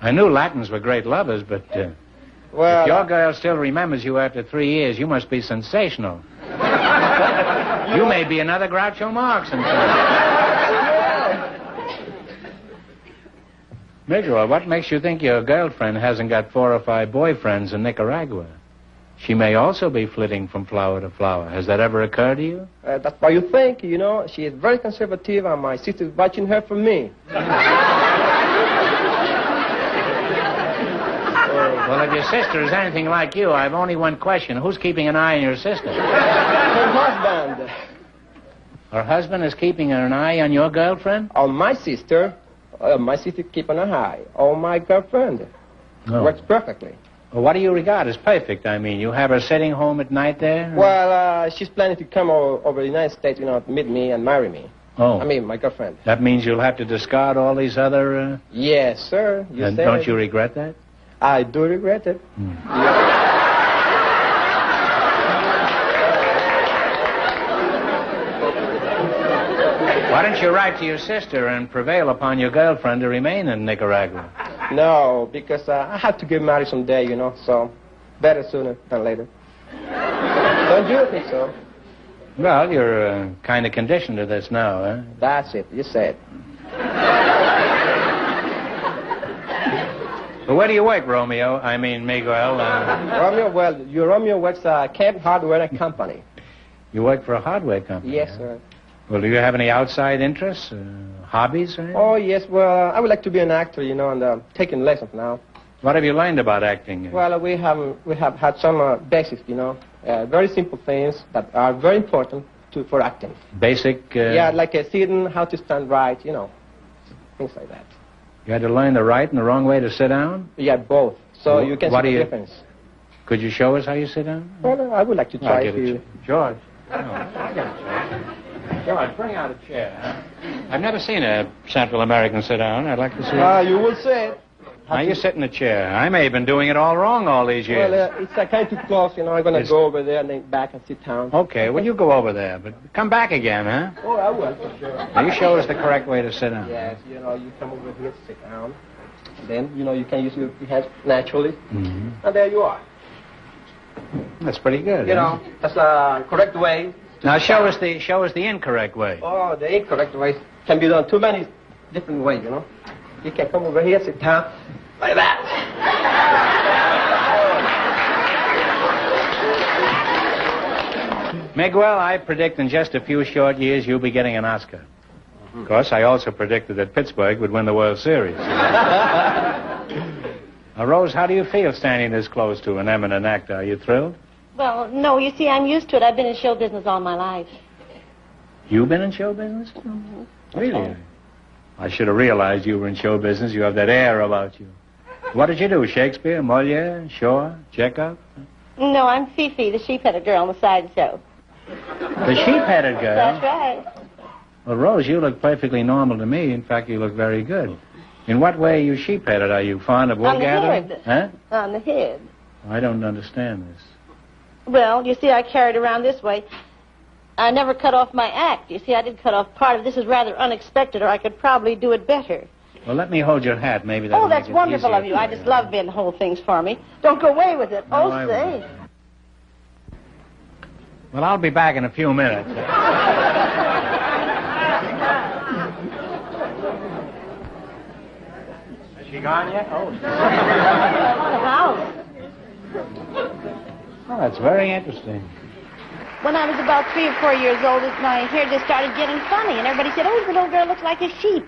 I knew Latins were great lovers, but
well,
if your girl still remembers you after 3 years, you must be sensational. You may be another Groucho Marx. Miguel, what makes you think your girlfriend hasn't got 4 or 5 boyfriends in Nicaragua? She may also be flitting from flower to flower. Has that ever occurred to you?
That's what you think, She is very conservative, and my sister's watching her from me.
Well, if your sister is anything like you, I've only one question. Who's keeping an eye on your sister?
Her husband.
Her husband is keeping an eye on your girlfriend?
On my sister. My sister keeping an eye on my girlfriend.
Oh.
Works perfectly.
Well, what do you regard as perfect? I mean, you have her sitting home at night there?
Well, she's planning to come over the United States, to meet me and marry me.
Oh.
I mean, my girlfriend.
That means you'll have to discard all these other...
Yes, sir. You
and
said
don't
it.
you regret that?
I do regret it.
Why don't you write to your sister and prevail upon your girlfriend to remain in Nicaragua?
No, because I have to get married someday, so better sooner than later. Don't you think so?
Well, you're kind of conditioned to this now, huh?
That's it. You said.
Well, where do you work, Romeo? I mean, Miguel.
Romeo works at Camp Hardware and Company.
You work for a hardware company?
Yes, sir.
Well, do you have any outside interests, hobbies, or anything?
Oh, yes. Well, I would like to be an actor, and taking lessons now.
What have you learned about acting?
Well, we have had some basics, very simple things that are very important for acting.
Basic?
Yeah, like sitting, how to stand right, you know, things like that.
You had to learn the right and the wrong way to sit down?
Yeah, both. So you can see the difference.
Could you show us how you sit down?
Well, I would like to try
I'll give
if
it
you...
to George. No, I got a chair. George, bring out a chair. I've never seen a Central American sit down. I'd like to see it.
You will see it.
Now you sit in a chair. I may have been doing it all wrong all these years.
Well, it's kind of too close, you know. I'm going to go over there and then back and sit down.
Okay, well, you go over there, but come back again, huh?
Oh, I will, for sure.
Now, you show us the correct way to sit down.
Yes, you know, you come over here, sit down. Then, you know, you can use your hands naturally.
Mm-hmm.
And there you are.
That's pretty good.
You know, that's the correct way.
Now show us the incorrect way.
Oh, the incorrect way can be done too many different ways, you know. You can come over here, sit down, like that.
Miguel, I predict in just a few short years you'll be getting an Oscar. Of course, I also predicted that Pittsburgh would win the World Series. Now, Rose, how do you feel standing this close to an eminent actor? Are you thrilled?
Well, no, you see, I'm used to it. I've been in show business all my life.
You've been in show business?
Mm-hmm.
Really? I should have realized you were in show business. You have that air about you. What did you do? Shakespeare, Moliere, Shaw, Chekhov?
No, I'm Fifi, the sheep-headed girl on the side show.
The sheep-headed girl?
That's right.
Well, Rose, you look perfectly normal to me. In fact, you look very good. In what way are you sheep-headed? Are you fond of wool gathering?
On the
Huh?
head. On the head.
I don't understand this.
Well, you see, I carry it around this way. I never cut off my act. You see, I did cut off part of this. Is rather unexpected, or I could probably do it better.
Well, let me hold your hat. Maybe that'll
Oh, that's
make it
wonderful
easier
of you.
for
I just love being the whole things for me. Don't go away with it.
No,
Oh,
I
say.
won't. Well, I'll be back in a few minutes.
Has she gone yet? Oh.
Oh, that's very interesting.
When I was about 3 or 4 years old, my hair just started getting funny, and everybody said, oh, the little girl looks like a sheep,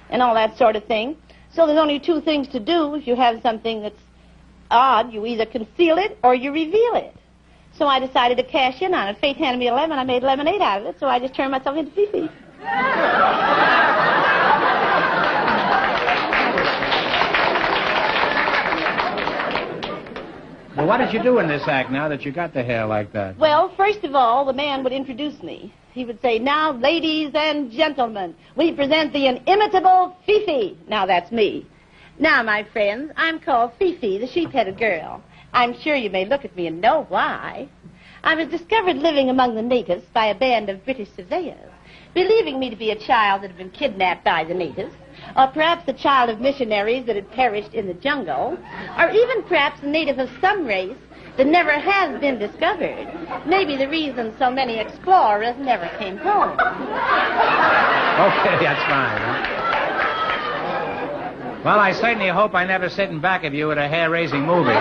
and all that sort of thing. So there's only 2 things to do. If you have something that's odd, you either conceal it or you reveal it. So I decided to cash in on it. Fate handed me a lemon. I made lemonade out of it, so I just turned myself into Fifi.
Well, what did you do in this act now that you got the hair like that?
Well, first of all, the man would introduce me. He would say, now, ladies and gentlemen, we present the inimitable Fifi. Now, that's me. Now, my friends, I'm called Fifi, the sheep-headed girl. I'm sure you may look at me and know why. I was discovered living among the natives by a band of British surveyors, believing me to be a child that had been kidnapped by the natives, or perhaps the child of missionaries that had perished in the jungle, or even perhaps a native of some race that never has been discovered. Maybe the reason so many explorers never came home.
Okay, that's fine. Huh? Well, I certainly hope I never sit in back of you at a hair-raising movie.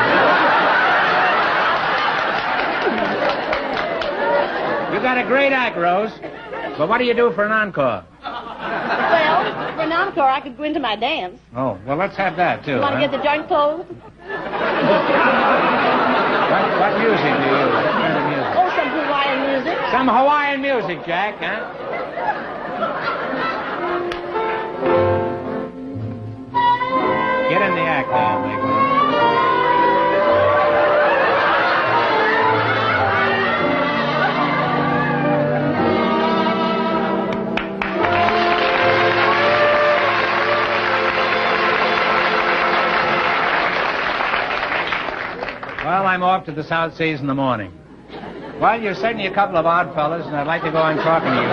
You got a great act, Rose. But what do you do for an encore?
Well, for an encore, I could go into my dance.
Oh, well, let's have that, too.
You want to get the joint closed?
What music do you use? What kind of music?
Oh, some Hawaiian music.
Some Hawaiian music, Jack, huh? Get in the act now, Michael. Well, I'm off to the South Seas in the morning. Well, you're certainly a couple of odd fellas, and I'd like to go on talking to you two.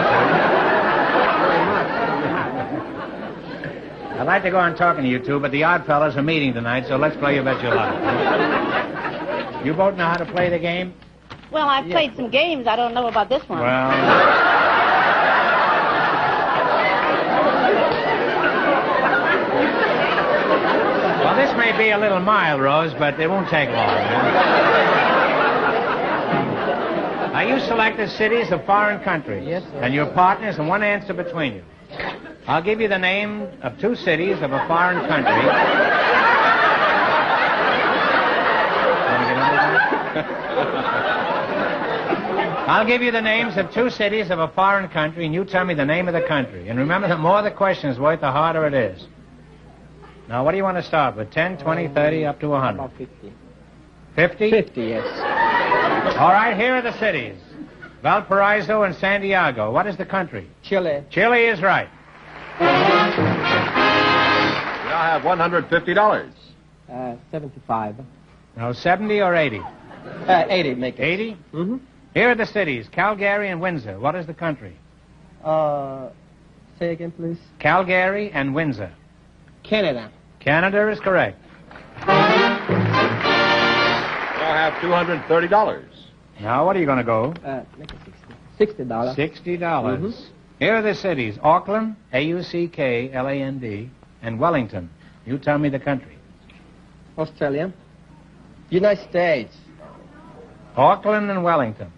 I'd like to go on talking to you two, but the odd fellas are meeting tonight, so let's play You Bet Your Life. You both know how to play the game?
Well, I've played some games. I don't know about this one.
Well, this may be a little mild, Rose, but it won't take long. Now, you selected cities of foreign countries.
Yes, sir.
And your partners and one answer between you. I'll give you the name of 2 cities of a foreign country. I'll give you the names of 2 cities of a foreign country, and you tell me the name of the country. And remember, the more the question is worth, the harder it is. Now, what do you want to start with? 10, 20, 30, up to 100?
About 50.
50?
50, yes.
All right, here are the cities. Valparaiso and Santiago. What is the country?
Chile.
Chile is right.
We now have $150.
75.
Now, 70 or 80?
80, make it.
80?
Mm-hmm.
Here are the cities. Calgary and Windsor. What is the country?
Say again, please.
Calgary and Windsor.
Canada.
Canada is correct.
We now have $230.
Now, what are you going to go?
Make it $60.
$60.
Mm-hmm.
Here are the cities. Auckland, Auckland, and Wellington. You tell me the country.
Australia. United States.
Auckland and Wellington.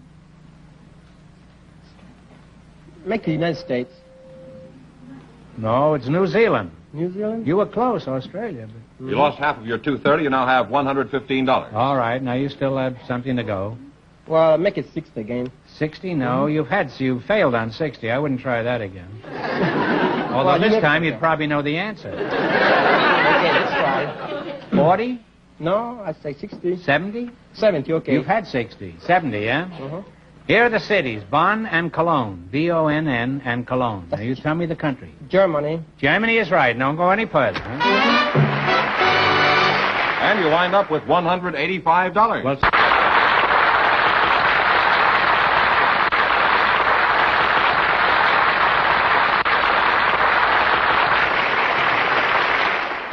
Make the United States.
No, it's New Zealand.
New Zealand?
You were close, Australia. But...
You lost half of your $230. You now have $115.
All right, now you still have something to go.
Well, make it 60 again.
60? No, you've failed on 60. I wouldn't try that again. Although
Well,
this time you'd probably know the answer.
Okay, let's try.
40?
No, I say 60.
70?
70, okay.
You've had 60. 70, yeah?
Uh-huh.
Here are the cities. Bonn and Cologne. B-O-N-N and Cologne. Now, you tell me the country.
Germany.
Germany is right. Don't go any further. Huh?
And you wind up with $185.
Well,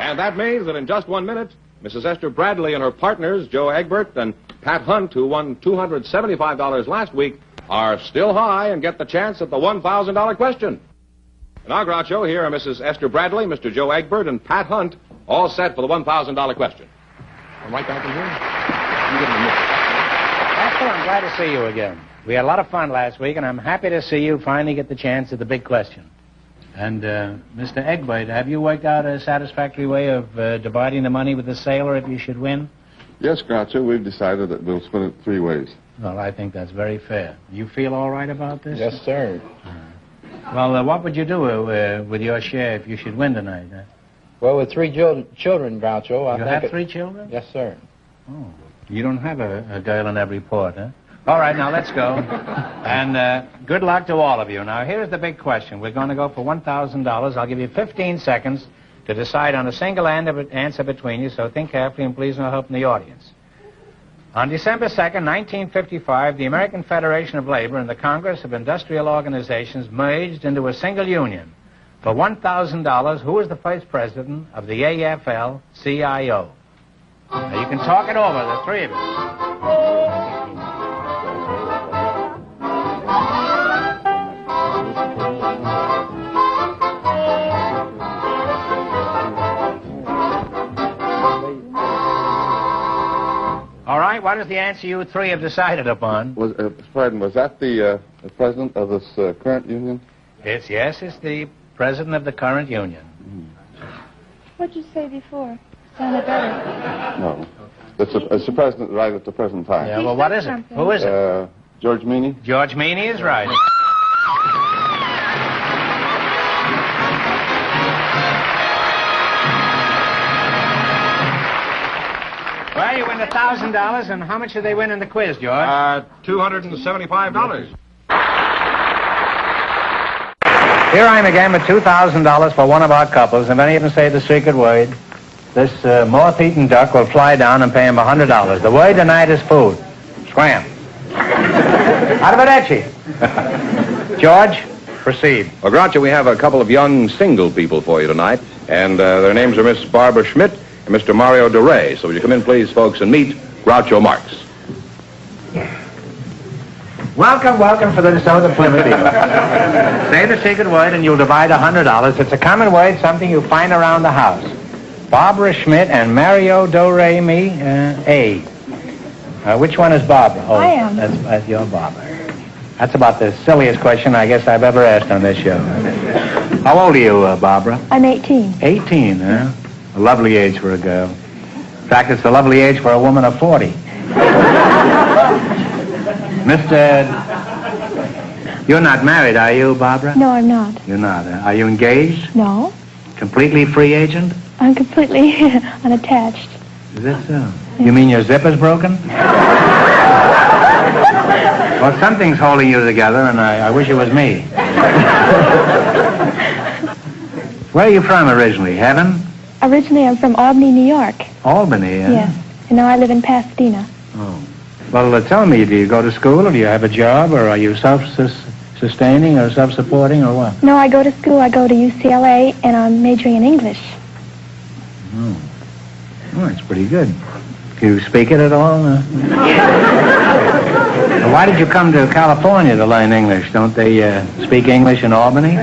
and that means that in just 1 minute, Mrs. Esther Bradley and her partners, Joe Egbert and Pat Hunt, who won $275 last week, are still high and get the chance at the $1,000 question. Now, Groucho, here are Mrs. Esther Bradley, Mr. Joe Egbert, and Pat Hunt, all set for the $1,000 question. I'm right back in here. You give them a minute.
Esther, I'm glad to see you again. We had a lot of fun last week, and I'm happy to see you finally get the chance at the big question. And, Mr. Egbert, have you worked out a satisfactory way of dividing the money with the sailor if you should win?
Yes, Groucho, we've decided that we'll split it 3 ways.
Well, I think that's very fair. You feel all right about this?
Yes, sir.
Well, what would you do with your share if you should win tonight?
Well, with 3 children, Groucho, I
You
think
have 3 children?
Yes, sir.
Oh, you don't have a girl in every port, huh? All right, now let's go. And good luck to all of you. Now, here's the big question. We're going to go for $1,000. I'll give you 15 seconds to decide on a single answer between you, so think carefully and please no help from the audience. On December 2nd, 1955, the American Federation of Labor and the Congress of Industrial Organizations merged into a single union. For $1,000, who was the first president of the AFL-CIO? Now, you can talk it over, the 3 of you. All right, what is the answer you 3 have decided upon?
Pardon, was that the president of this current union?
Yes, it's the president of the current union.
What'd you say before? Sounded better.
No. It's the president right at the present time.
Yeah, well, what is it? Who is it?
George Meany.
George Meany is right. Well, you win $1,000, and how much did they win in the quiz, George?
$275.
Here I am again with $2,000 for one of our couples, and if any of them say the secret word, this moth-eaten duck will fly down and pay him $100. The word tonight is food. Scram. Arrivederci. George, proceed.
Well, Groucho, we have a couple of young single people for you tonight, and their names are Miss Barbara Schmidt and Mr. Mario DeRay. So would you come in, please, folks, and meet Groucho Marx.
Welcome for the DeSoto Plymouth Eagle. Say the secret word and you'll divide $100. It's a common word, something you find around the house. Barbara Schmidt and Mario Do-Re-Mi, A. Which one is Barbara? Oh,
I am.
That's your Barbara. That's about the silliest question I guess I've ever asked on this show. How old are you, Barbara?
I'm 18.
18, huh? A lovely age for a girl. In fact, it's a lovely age for a woman of 40. You're not married, are you, Barbara?
No, I'm not.
You're not. Are you engaged?
No.
Completely free agent?
I'm completely unattached.
Is that so? You mean your zipper's broken? Well, something's holding you together, and I wish it was me. Where are you from originally? Heaven?
Originally, I'm from Albany, New York.
Albany, yeah?
Yes. And now I live in Pasadena.
Oh. Well, tell me, do you go to school, or do you have a job, or are you self-sustaining or self-supporting, or what?
No, I go to school. I go to UCLA, and I'm majoring in English.
Oh. Oh, that's pretty good. Do you speak it at all? Well, why did you come to California to learn English? Don't they speak English in Albany?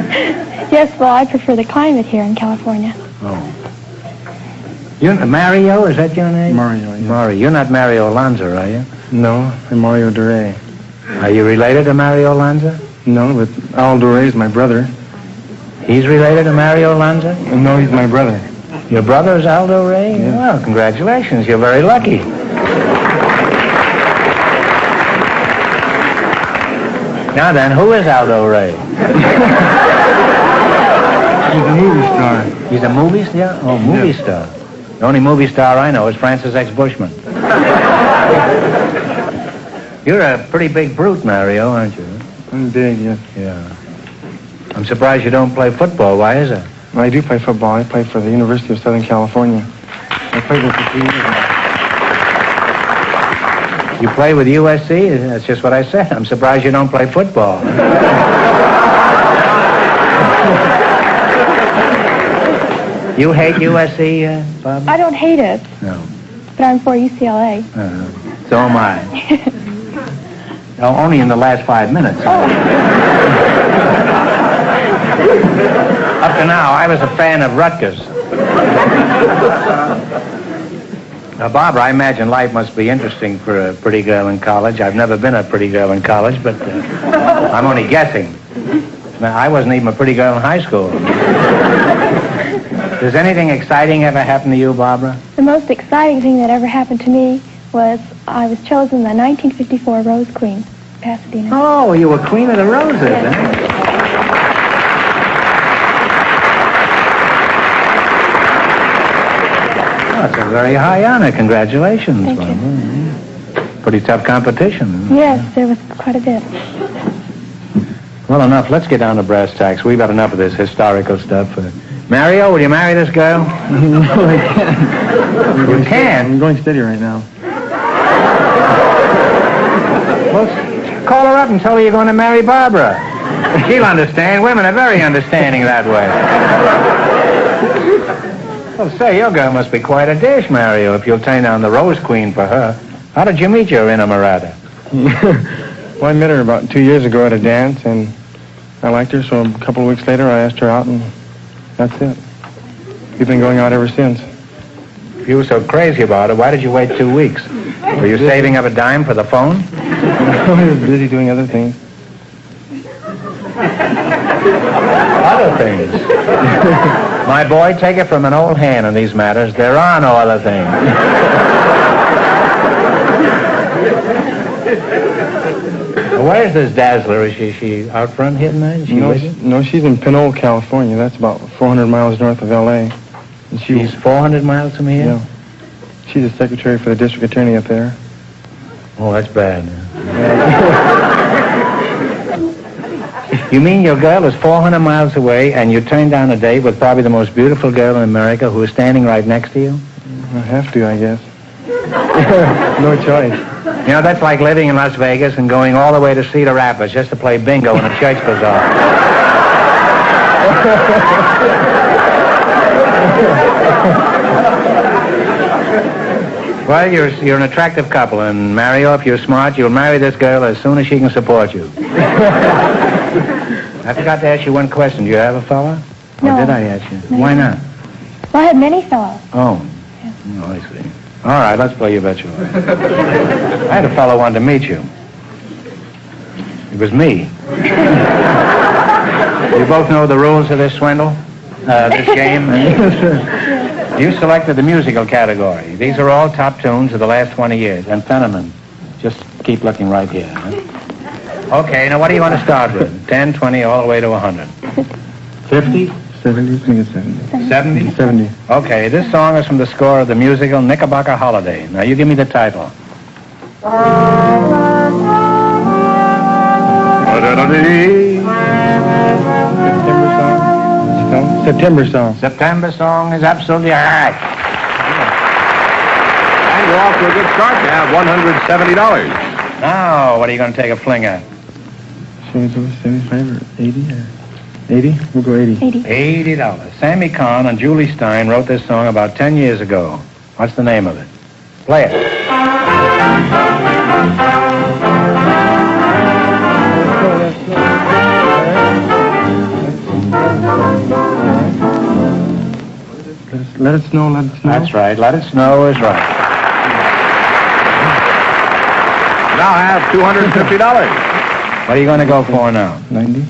Yes, well, I prefer the climate here in California.
Oh. Mario, is that your name?
Mario, yeah.
Mario. You're not Mario Lanza, are you?
No, I'm Mario Duray.
Are you related to Mario Lanza?
No, but Al Duray is my brother.
He's related to Mario Lanza?
No, he's my brother.
Your brother is Aldo Ray?
Yeah.
Well, congratulations. You're very lucky. Now then, who is Aldo Ray?
He's a movie star.
He's a movie star? Oh, movie star. The only movie star I know is Francis X. Bushman. You're a pretty big brute, Mario, aren't you?
I'm big, yes.
Yeah. I'm surprised you don't play football. Why is it?
I do play football. I play for the University of Southern California. I played there for 3 years now.
You play with USC? That's just what I said. I'm surprised you don't play football. You hate USC, Bob?
I don't hate it.
No.
But I'm for UCLA.
So am I. No, only in the last 5 minutes. Up to now, I was a fan of Rutgers. Now, Barbara, I imagine life must be interesting for a pretty girl in college. I've never been a pretty girl in college, but I'm only guessing. Now, I wasn't even a pretty girl in high school. Does anything exciting ever happen to you, Barbara?
The most exciting thing that ever happened to me was I was chosen the 1954 Rose Queen, Pasadena.
Oh, you were Queen of the Roses, huh? That's a very high honor. Congratulations,
Thank
Barbara.
you.
Pretty tough competition.
Yes, there was quite a bit.
Well, enough. Let's get down to brass tacks. We've had enough of this historical stuff. Mario, will you marry this girl?
No, I can't.
You can?
I'm going steady right now.
Well, call her up and tell her you're going to marry Barbara. She'll understand. Women are very understanding that way. Well, say, your girl must be quite a dish, Mario, if you'll turn down the Rose Queen for her. How did you meet your inamorata?
Well, I met her about 2 years ago at a dance, and I liked her, so a couple of weeks later I asked her out, and that's it. We've been going out ever since.
If you were so crazy about it, why did you wait 2 weeks? Were you saving up a dime for the phone?
I was busy doing other things.
Other things? My boy, take it from an old hand in these matters. There are no other things. Where's this dazzler? Is she out front here tonight?
No, she's in Pinole, California. That's about 400 miles north of L.A. And
She's 400 miles from here?
Yeah. She's a secretary for the district attorney up there.
Oh, that's bad. You mean your girl is 400 miles away and you turned down a date with probably the most beautiful girl in America who is standing right next to you?
I have to, I guess. No choice.
You know, that's like living in Las Vegas and going all the way to Cedar Rapids just to play bingo in a church bazaar. Well, you're an attractive couple, and Mario, if you're smart, you'll marry this girl as soon as she can support you. I forgot to ask you one question. Do you have a fella?
No.
Or did I ask you?
No,
Why
you
not?
Well, I have many fellows.
Oh. Oh, I see. All right, let's play you bet your life. I had a fellow wanted to meet you. It was me. You both know the rules of this swindle? This game? You selected the musical category. These are all top tunes of the last 20 years. And Fenneman, just keep looking right here. Huh? Okay, now what do you want to start with? 10, 20, all the way to 100. 50?
70, I think it's 70.
70?
70.
Okay, this song is from the score of the musical Knickerbocker Holiday. Now, you give me the title.
September song.
September song is absolutely all right.
And you're off to a good start. You have $170.
Now, what are you going to take a fling at?
75 or 80 or 80? We'll go 80.
$80. Sammy Kahn and Julie Stein wrote this song about 10 years ago. What's the name of it? Play it.
Let it snow, let it snow.
That's right. Let it snow is right.
Now have $250.
What are you going to go for now?
90.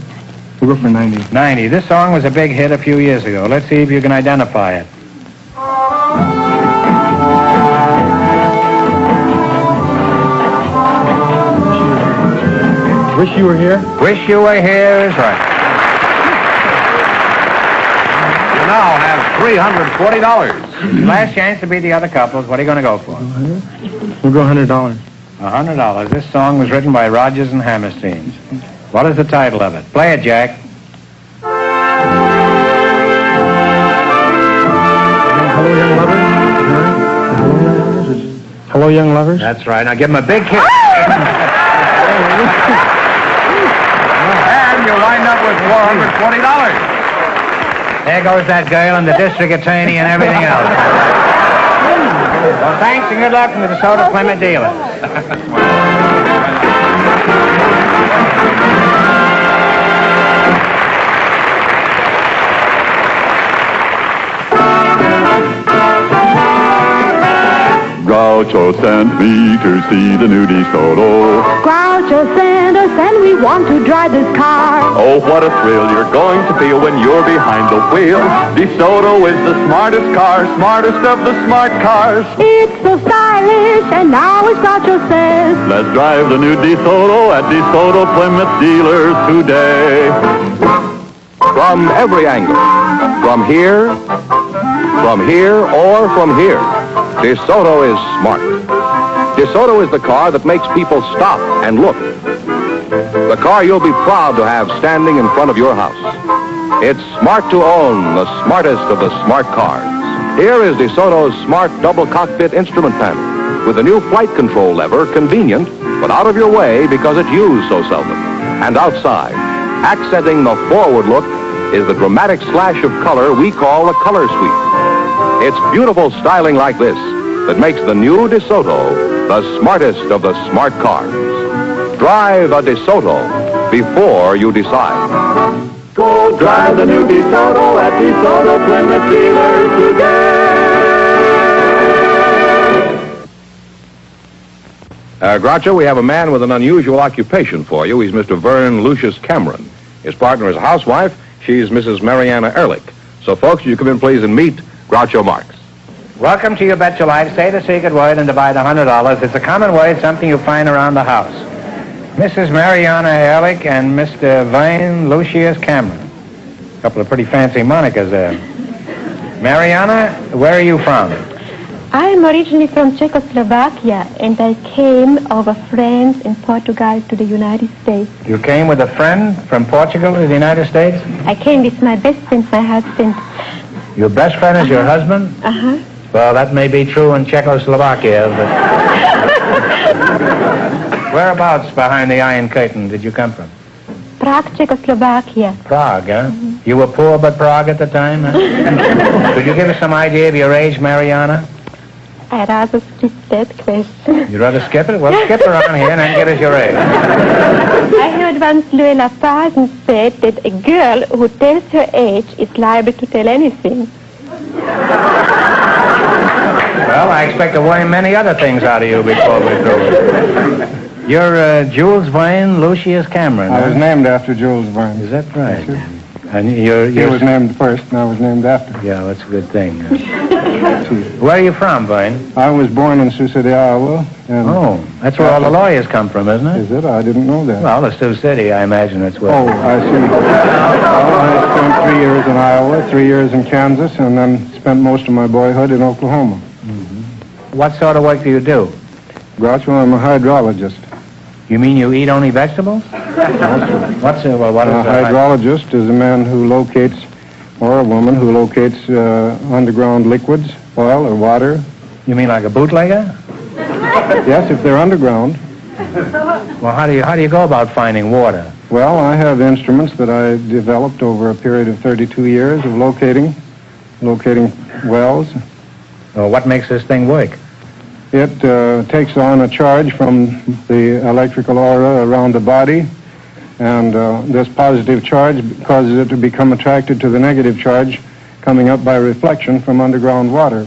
We'll go for 90.
90. This song was a big hit a few years ago. Let's see if you can identify it.
Wish You Were Here?
Wish You Were Here is right.
You now have $340.
Last chance to beat the other couples. What are you going to go for?
We'll go $100.
$100. This song was written by Rodgers and Hammerstein. What is the title of it? Play it, Jack.
Hello, Young Lovers? Hello, Young Lovers?
That's right. Now give him a big kiss.
And you wind up with $440.
There goes that girl and the district attorney and everything else. Well, thanks and good luck from the DeSoto Plymouth dealers.
Groucho sent me to see the new DeSoto.
Groucho sent us and we want to drive this car.
Oh, what a thrill you're going to feel when you're behind the wheel. DeSoto is the smartest car, smartest of the smart cars.
It's so stylish, and now as Groucho says,
Let's drive the new DeSoto at DeSoto Plymouth dealers today.
From every angle, from here, or from here, DeSoto is smart. DeSoto is the car that makes people stop and look. The car you'll be proud to have standing in front of your house. It's smart to own, the smartest of the smart cars. Here is DeSoto's smart double cockpit instrument panel with a new flight control lever, convenient, but out of your way because it's used so seldom. And outside, accenting the forward look, is the dramatic slash of color we call the color sweep. It's beautiful styling like this that makes the new DeSoto the smartest of the smart cars. Drive a DeSoto before you decide.
Go drive the new DeSoto at DeSoto Plymouth dealers today.
Groucho, we have a man with an unusual occupation for you. He's Mr. Vern Lucius Cameron. His partner is a housewife. She's Mrs. Mariana Ehrlich. So, folks, you come in, please, and meet Groucho Marx.
Welcome to You Bet Your Life. Say the secret word and divide $100. It's a common word, something you find around the house. Mrs. Mariana Ehrlich and Mr. Vern Lucius Cameron. A couple of pretty fancy monikers there. Mariana, where are you from?
I am originally from Czechoslovakia, and I came over friends in Portugal to the United States.
You came with a friend from Portugal to the United States?
I came with my best friend, my husband.
Your best friend is your husband?
Uh-huh.
Well, that may be true in Czechoslovakia, but... Whereabouts behind the Iron Curtain did you come from?
Prague, Czechoslovakia.
Prague, huh? You were poor but Prague at the time, huh? Could you give us some idea of your age, Mariana?
I'd rather skip that question.
You'd rather skip it? Well, skip around here and then get us your age.
I heard once Luella Parsons said that a girl who tells her age is liable to tell anything.
Well, I expect to worm many other things out of you before we're through. You're Jules Vern Lucius Cameron.
I was named after Jules Verne.
Is that right?
Yes,
and you're
he was named first, and I was named after.
Yeah, that's a good thing. Where are you from, Vern?
I was born in Sioux City, Iowa. And
Oh, that's where all the lawyers come from, isn't it?
Is it? I didn't know that.
Well, the Sioux City, I imagine that's where.
Oh, I see. Well, I spent 3 years in Iowa, 3 years in Kansas, and then spent most of my boyhood in Oklahoma.
What sort of work do you do?
Groucho, I'm a hydrologist.
You mean you eat only vegetables? What is
A hydrologist is a man who locates, or a woman who locates underground liquids, oil or water.
You mean like a bootlegger?
Yes, if they're underground.
Well, how do you go about finding water?
Well, I have instruments that I developed over a period of 32 years of locating wells.
Well, what makes this thing work?
It takes on a charge from the electrical aura around the body, and this positive charge causes it to become attracted to the negative charge coming up by reflection from underground water.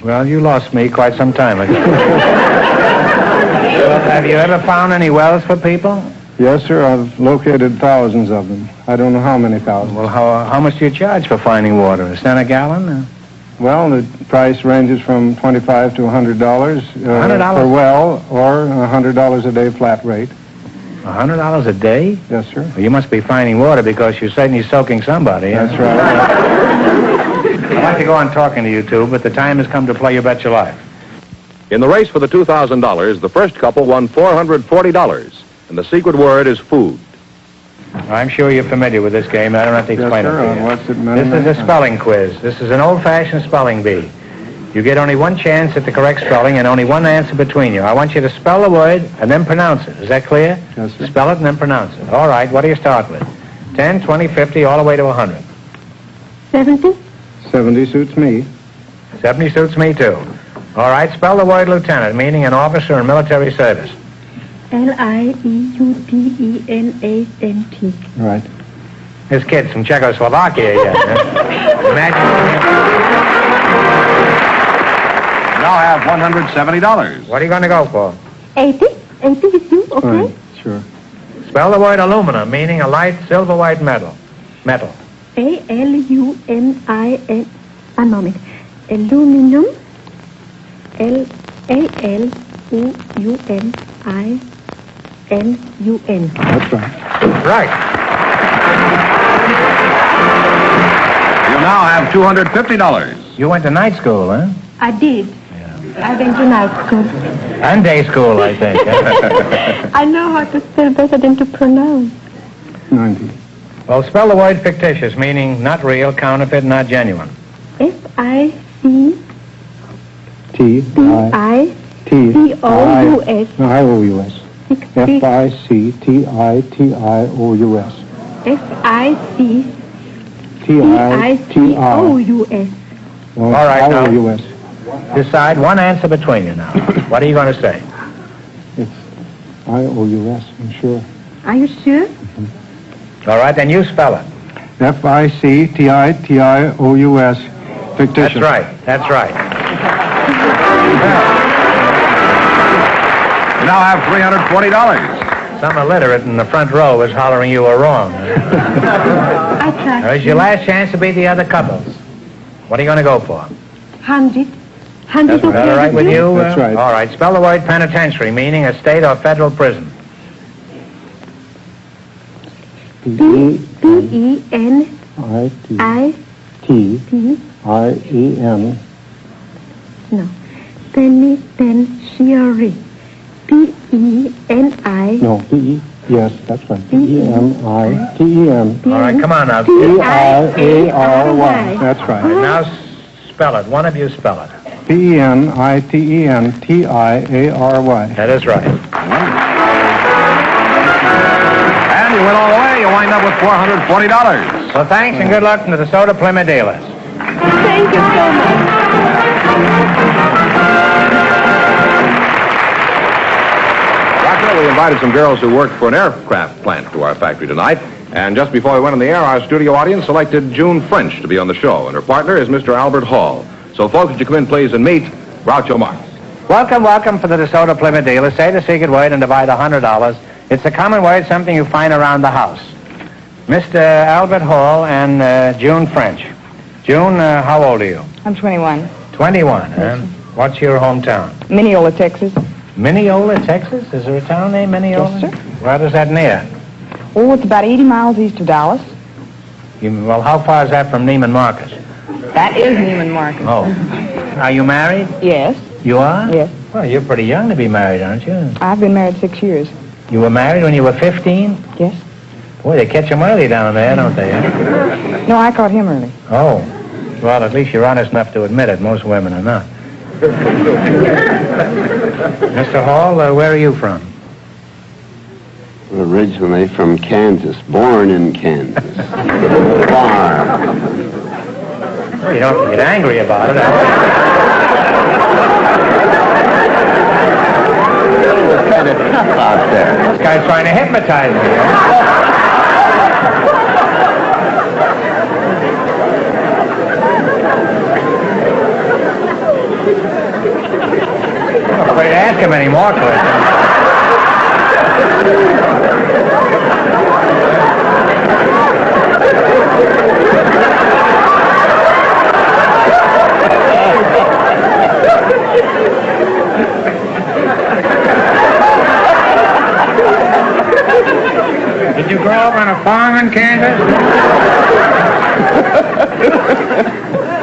Well, you lost me quite some time ago. Well, have you ever found any wells for people?
Yes, sir. I've located thousands of them. I don't know how many thousands.
Well, how much do you charge for finding water? A cent a gallon?
Well, the price ranges from $25 to $100
$100
per well, or $100 a day flat rate.
$100 a day?
Yes, sir.
Well, you must be finding water because you're certainly soaking somebody.
That's right.
I'd like to go on talking to you two, but the time has come to play You Bet Your Life.
In the race for the $2,000, the first couple won $440, and the secret word is food.
I'm sure you're familiar with this game. I don't have to explain it to you.
What's it meant?
This is a spelling quiz. This is an old-fashioned spelling bee. You get only one chance at the correct spelling and only one answer between you. I want you to spell the word and then pronounce it. Is that clear?
Yes, sir.
Spell it and then pronounce it. All right, what do you start with? 10, 20, 50, all the way to 100.
70?
70 suits me.
70 suits me, too. All right, spell the word lieutenant, meaning an officer in military service.
L-I-E-U-T-E-N-A-N-T.
Right.
This kid's from Czechoslovakia yet. Imagine.
Now have $170.
What are you going to go for?
80? 80 with you, okay?
Fine. Sure.
Spell the word aluminum, meaning a light silver-white metal. Metal.
A-L-U-M-I-N... One moment. Aluminum. L-A-L-U-M-I-N-U-M.
That's right.
Right.
You now have $250.
You went to night school, huh?
I did. I went to night school.
And day school, I think.
I know how to spell better than to pronounce.
90.
Well, spell the word fictitious, meaning not real, counterfeit, not genuine.
F-I-C...
T-I...
T-I-O-U-S.
I-O-U-S. F-I-C-T-I-T-I-O-U-S.
F-I-C...
T-I-T-I-O-U-S.
All right, now.
I-O-U-S.
Decide one answer between you now. What are you going to say?
It's I-O-U-S, I'm sure.
Are you sure?
All right, then you spell it.
F-I-C-T-I-T-I-O-U-S. Fictitious.
That's right. That's right.
You now have $340.
Some illiterate in the front row is hollering you are wrong.
I tried.
There's your last chance to beat the other couples. What are you going to go for?
100.
That's
Okay
all right with you?
That's right.
All right. Spell the word penitentiary, meaning a state or federal prison.
P-E-N-I-T-I-E-N.
No. Penitentiary. P-E-N-I...
No, P-E... Yes, that's right. P-E-N-I-T-E-N.
All right, come on now.
T-I-A-R-Y. That's right.
Now spell it. One of you spell it.
P-E-N-I-T-E-N-T-I-A-R-Y.
That is right.
And you went all the way. You wind up with $440.
Well, thanks and good luck to the Soda Plymouth dealers.
Thank you so much.
We invited some girls who worked for an aircraft plant to our factory tonight. And just before we went on the air, our studio audience selected June French to be on the show. And her partner is Mr. Albert Hall. So, folks, would you come in, please, and meet Groucho Marx.
Welcome, welcome for the DeSoto Plymouth dealers. Say the secret word and divide $100. It's a common word, something you find around the house. Mr. Albert Hall and June French. June, how old are you?
I'm 21.
21, huh? What's your hometown?
Mineola, Texas.
Mineola, Texas? Is there a town named Mineola?
Yes, sir.
Where is that near?
Oh, it's about 80 miles east of Dallas.
Well, how far is that from Neiman Marcus?
That is Neiman Marcus.
Oh. Are you married?
Yes.
You are?
Yes.
Well, you're pretty young to be married, aren't you?
I've been married 6 years.
You were married when you were 15?
Yes.
Boy, they catch 'em early down there, don't they? Huh?
No, I caught him early.
Oh. Well, at least you're honest enough to admit it. Most women are not. Mr. Hall, where are you from?
Originally from Kansas, born in Kansas. Farm.
Well, you don't have to get angry about it.
Kind of tough out there.
This guy's trying to hypnotize me. I'm afraid to ask him any more questions. Did you grow up on a farm in Kansas?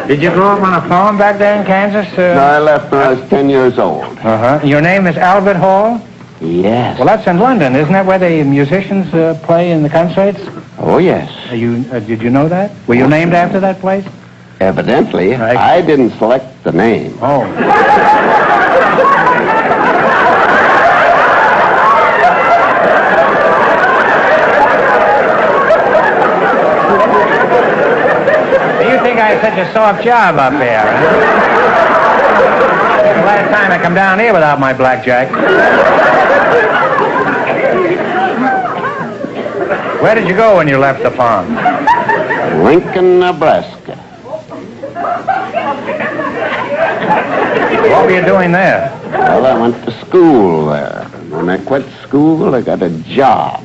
Did you grow up on a farm back there in Kansas?
No, I left when I was 10 years old.
Uh-huh. Your name is Albert Hall?
Yes.
Well, that's in London. Isn't that where the musicians play in the concerts?
Oh, yes.
Did you know that? Were you named after that place?
Evidently. I didn't select the name.
Oh. You think I had such a soft job up there, huh? The last time I come down here without my blackjack. Where did you go when you left the farm?
Lincoln, Nebraska.
What were you doing there?
Well, I went to school there. When I quit school, I got a job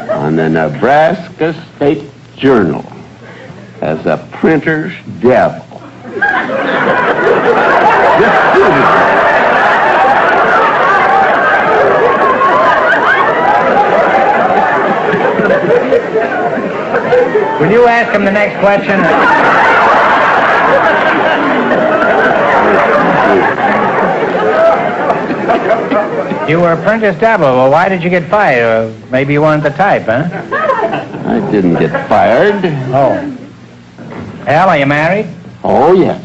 on the Nebraska State Journal as a printer's devil.
Will you ask him the next question? You were apprentice devil. Well, why did you get fired? Maybe you weren't the type, huh?
I didn't get fired.
Oh. Al, are you married?
Oh, yes.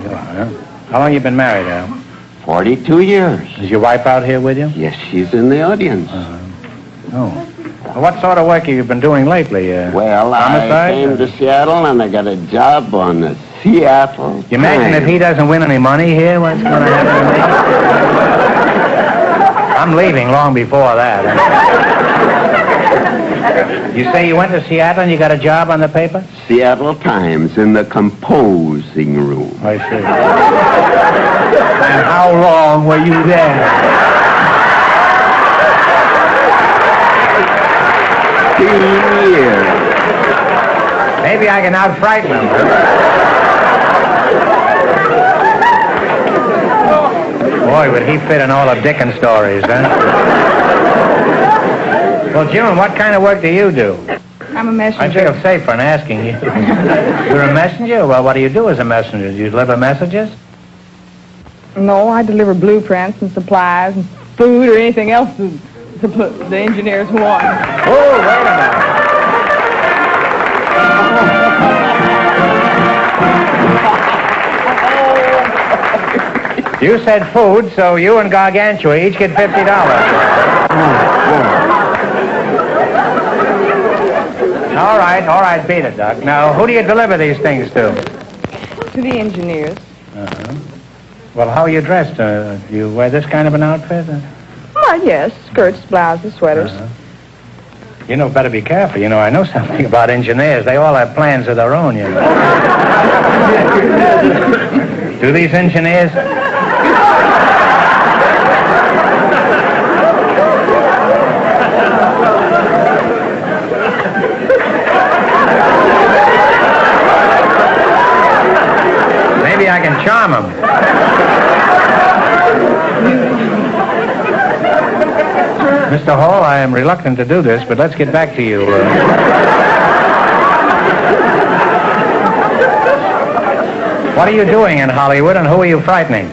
You are, huh? How long you been married, Al?
42 years.
Is your wife out here with you?
Yes, she's in the audience.
Oh. Well, what sort of work have you been doing lately?
Well, I came to Seattle and I got a job on the Seattle
You imagine if he doesn't win any money here, what's going to happen to me? I'm leaving long before that. You say you went to Seattle and you got a job on the paper?
Seattle Times in the composing room.
I see. And how long were you there?
15 years.
Maybe I can out-frighten him. Boy, would he fit in all of Dickens' stories, huh? Well, June, what kind of work do you do?
I'm a messenger.
I feel safer in asking you. You're a messenger? Well, what do you do as a messenger? Do you deliver messages?
No, I deliver blueprints and supplies and food or anything else the engineers want.
Oh, wait a minute. You said food, so you and Gargantua each get $50. All right, beat it, Doc. Now, who do you deliver these things to?
To the engineers.
Uh-huh. Well, how are you dressed? Do you wear this kind of an outfit?
Oh, yes. Skirts, blouses, sweaters.
Uh-huh. You know, better be careful. You know, I know something about engineers. They all have plans of their own, you know. Do these engineers? I can charm him. Mr. Hall, I am reluctant to do this, but let's get back to you. What are you doing in Hollywood, and who are you frightening?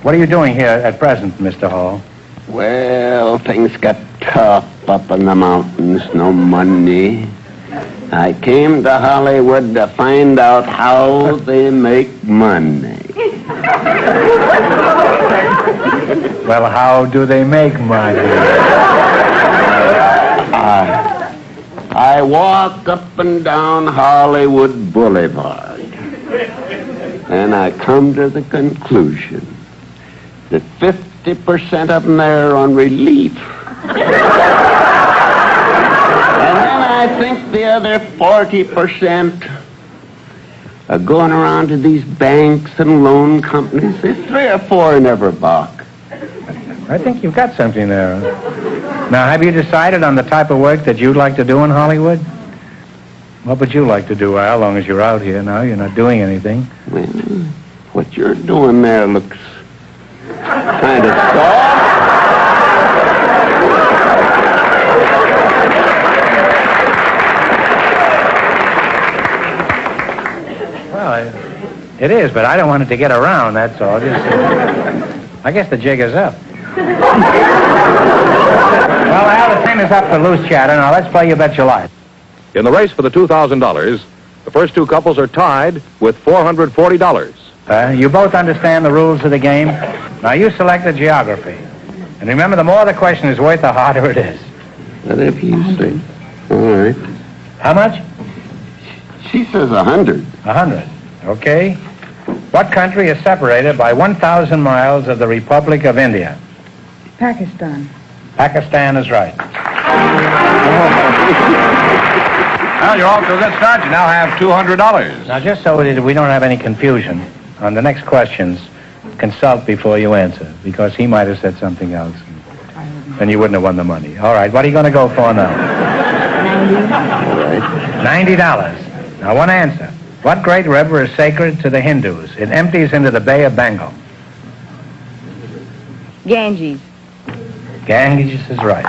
What are you doing here at present, Mr. Hall?
Well, things got tough up in the mountains, no money. I came to Hollywood to find out how they make money.
Well, how do they make money?
I walk up and down Hollywood Boulevard, and I come to the conclusion that 50% of them there are on relief. And then I think the other 40% are going around to these banks and loan companies. There's 3 or 4 in every box.
I think you've got something there. Now, have you decided on the type of work that you'd like to do in Hollywood? What would you like to do, Al, as long as you're out here now? You're not doing anything.
Well, what you're doing there looks kind of soft.
Well, it is, but I don't want it to get around, that's all. I guess the jig is up. Well, Al, the time is up for loose chatter. Now, let's play You Bet Your Life.
In the race for the $2,000, the first 2 couples are tied with $440.
You both understand the rules of the game. Now, you select the geography. And remember, the more the question is worth, the harder it is.
Whatever you say. All right.
How much?
She says 100.
100. Okay. What country is separated by 1,000 miles of the Republic of India?
Pakistan.
Pakistan is right.
Well, you're off to a good start. You now have $200.
Now, just so that we don't have any confusion, on the next questions, consult before you answer, because he might have said something else, and you wouldn't have won the money. All right, what are you going to go for now? $90. Now, one answer. What great river is sacred to the Hindus? It empties into the Bay of Bengal.
Ganges.
Ganges is right.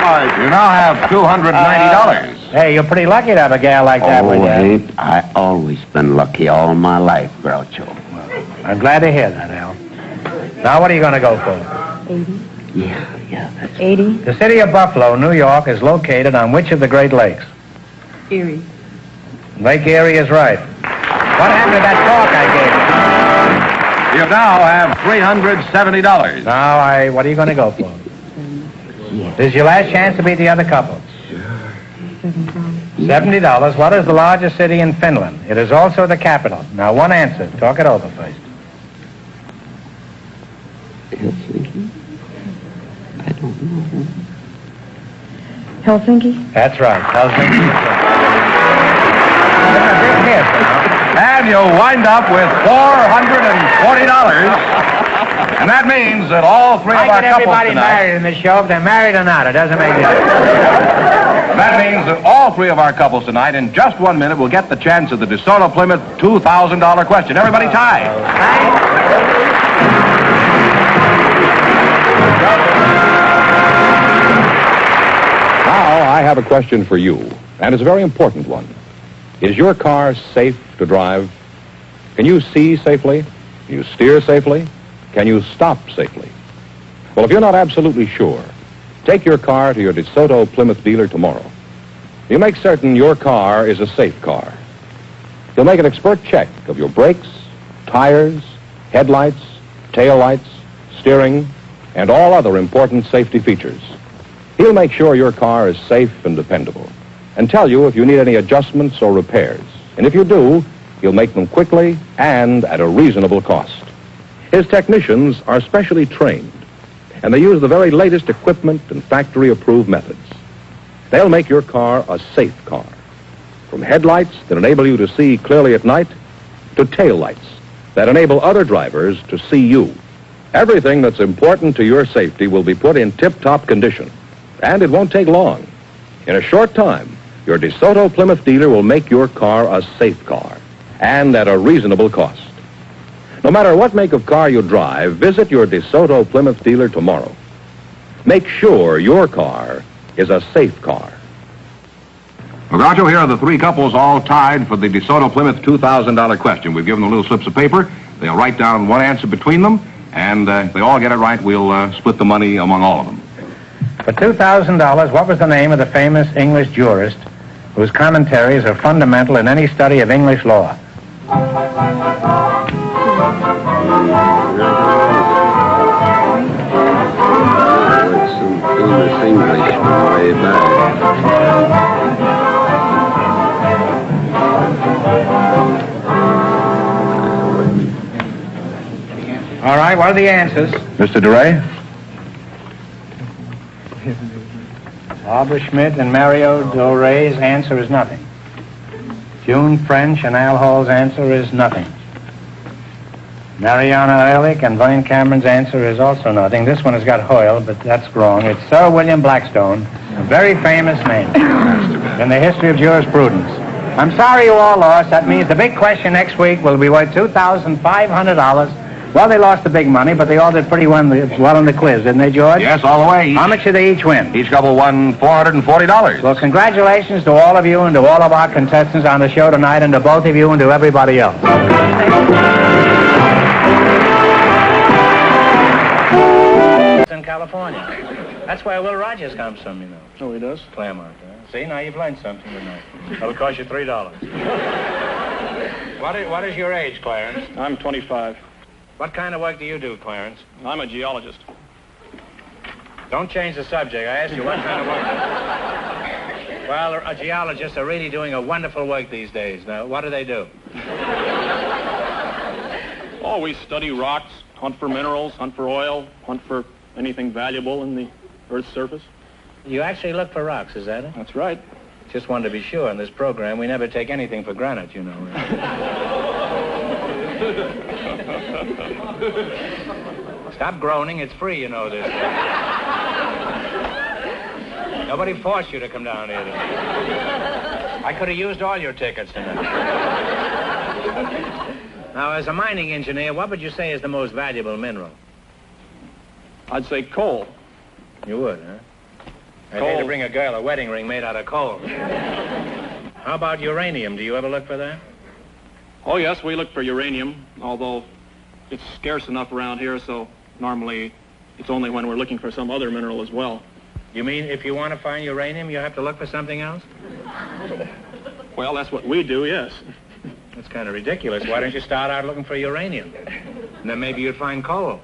All right, you now have $290.
Hey, you're pretty lucky to have a gal like that with you.
Ain't I always been lucky all my life, Groucho.
I'm glad to hear that, Al. Now, what are you going to go for?
80.
Yeah, that's
80.
The city of Buffalo, New York, is located on which of the Great Lakes?
Erie.
Lake Erie is right. What happened to that talk I gave you?
You now have $370.
Now, what are you going to go for? This is your last chance to beat the other couple. $70. What is the largest city in Finland? It is also the capital. Now, one answer. Talk it over first.
Helsinki? I don't know.
Helsinki?
That's right. Helsinki is right. A big hit now.
And you'll wind up with $440. And that means that all 3 of our couples
everybody
tonight...
married in this show, if they're married or not. It doesn't make any difference.
That means that all 3 of our couples tonight, in just 1 minute, will get the chance of the DeSoto Plymouth $2,000 question. Everybody tied. Now, I have a question for you, and it's a very important one. Is your car safe to drive? Can you see safely? Can you steer safely? Can you stop safely? Well, if you're not absolutely sure, take your car to your DeSoto Plymouth dealer tomorrow. You make certain your car is a safe car. You'll make an expert check of your brakes, tires, headlights, taillights, steering, and all other important safety features. He'll make sure your car is safe and dependable and tell you if you need any adjustments or repairs. And if you do, he'll make them quickly and at a reasonable cost. His technicians are specially trained, and they use the very latest equipment and factory-approved methods. They'll make your car a safe car, from headlights that enable you to see clearly at night to taillights that enable other drivers to see you. Everything that's important to your safety will be put in tip-top condition, and it won't take long. In a short time, your DeSoto Plymouth dealer will make your car a safe car, and at a reasonable cost. No matter what make of car you drive, visit your DeSoto Plymouth dealer tomorrow. Make sure your car is a safe car.
Well, Groucho, here are the three couples all tied for the DeSoto Plymouth $2,000 question. We've given them little slips of paper. They'll write down one answer between them, and if they all get it right, we'll split the money among all of them.
For $2,000, what was the name of the famous English jurist whose commentaries are fundamental in any study of English law?
Some famous Englishman way back.
All right, what are the answers?
Mr. DeRay?
Barbara Schmidt and Mario Doray's answer is nothing. June French and Al Hall's answer is nothing. Mariana Ehrlich and Vane Cameron's answer is also nothing. This one has got Hoyle, but that's wrong. It's Sir William Blackstone, a very famous name in the history of jurisprudence. I'm sorry you all lost. That means the big question next week will be worth $2,500. Well, they lost the big money, but they all did pretty well in the quiz, didn't they, George?
Yes, all the way.
How much did they each win?
Each couple won $440.
Well, congratulations to all of you and to all of our contestants on the show tonight, and to both of you and to everybody else. In California. That's where Will Rogers comes from, you know.
Oh, he does?
Claremont. See, now you've learned something tonight. That'll cost you $3. What is your age, Clarence?
I'm 25.
What kind of work do you do, Clarence?
I'm a geologist.
Don't change the subject. I asked you what kind of work. Well, geologists are really doing a wonderful work these days. Now, what do they do?
Oh, we study rocks, hunt for minerals, hunt for oil, hunt for anything valuable in the Earth's surface.
You actually look for rocks, is that it?
That's right.
Just wanted to be sure in this program. We never take anything for granted, you know. Stop groaning. It's free, you know this. Nobody forced you to come down here tonight. I could have used all your tickets tonight. Now, as a mining engineer, what would you say is the most valuable mineral?
I'd say coal.
You would, huh? I'd hate to bring a girl a wedding ring made out of coal. How about uranium? Do you ever look for that?
Oh, yes, we look for uranium, although it's scarce enough around here, so normally it's only when we're looking for some other mineral as well.
You mean if you want to find uranium, you have to look for something else?
Well, that's what we do, yes.
That's kind of ridiculous. Why don't you start out looking for uranium? And then maybe you'd find coal.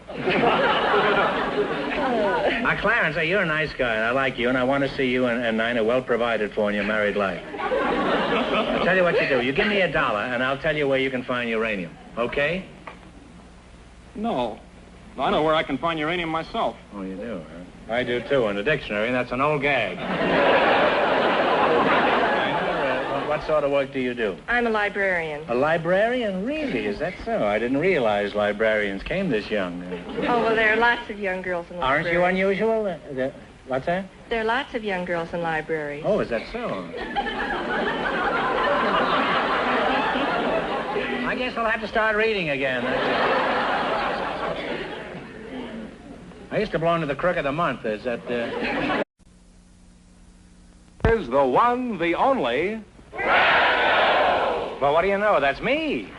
Now, Clarence, you're a nice guy, and I like you, and I want to see you and Nina well provided for in your married life. I'll tell you what you do. You give me $1, and I'll tell you where you can find uranium. Okay?
No. I know where I can find uranium myself.
Oh, you do, huh? I do, too, in the dictionary, and that's an old gag. What sort of work do you do?
I'm a librarian.
A librarian? Really? Is that so? I didn't realize librarians came this young.
Oh, well, there are lots of young girls in libraries.
Aren't you unusual? What's that?
There are lots of young girls in libraries.
Oh, is that so? I guess I'll have to start reading again. I used to belong to the Crook of the Month. Is that...
Is the one, the only...
Well, what do you know? That's me. Well,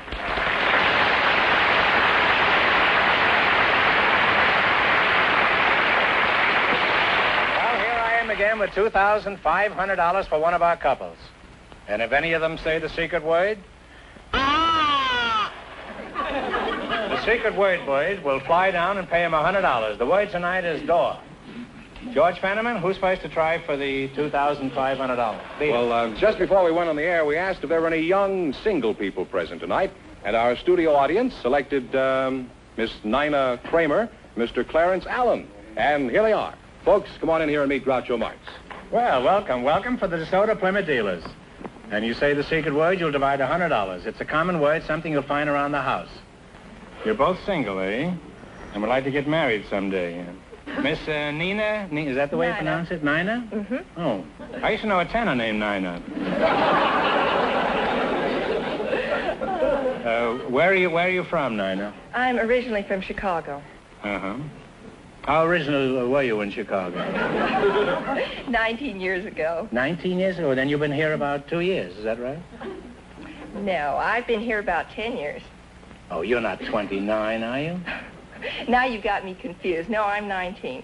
here I am again with $2,500 for one of our couples. And if any of them say the secret word... The secret word, boys, will fly down and pay him $100. The word tonight is door. George Fenneman, who's supposed to try for the $2,500?
Well, just before we went on the air, we asked if there were any young single people present tonight, and our studio audience selected Miss Nina Kramer, Mr. Clarence Allen, and here they are. Folks, come on in here and meet Groucho Marx.
Well, welcome for the DeSoto Plymouth dealers. And you say the secret word, you'll divide $100. It's a common word, something you'll find around the house. You're both single, eh? And would like to get married someday. Miss Nina? Is that the way you pronounce it? Nina?
Mm-hmm.
Oh, I used to know a tenor named Nina. Where are you from, Nina?
I'm originally from Chicago.
Uh-huh. How original were you in Chicago?
19 years ago.
19 years ago? Then you've been here about 2 years, is that right?
No, I've been here about 10 years.
Oh, you're not 29, are you?
Now you've got me confused. No, I'm 19.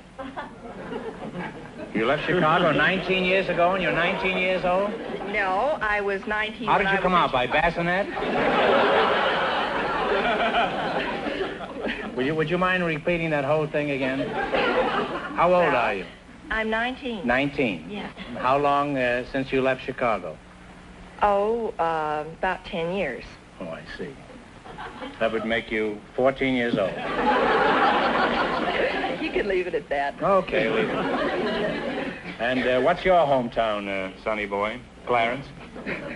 You left Chicago 19 years ago and you're 19 years old?
No, I was 19
How did you come out, by bassinet? Would you mind repeating that whole thing again? How old are you?
I'm 19.
19?
Yeah.
How long since you left Chicago?
Oh, about 10 years.
Oh, I see. That would make you 14 years old.
You could leave it at that.
Okay, leave it. And what's your hometown, sonny boy? Clarence?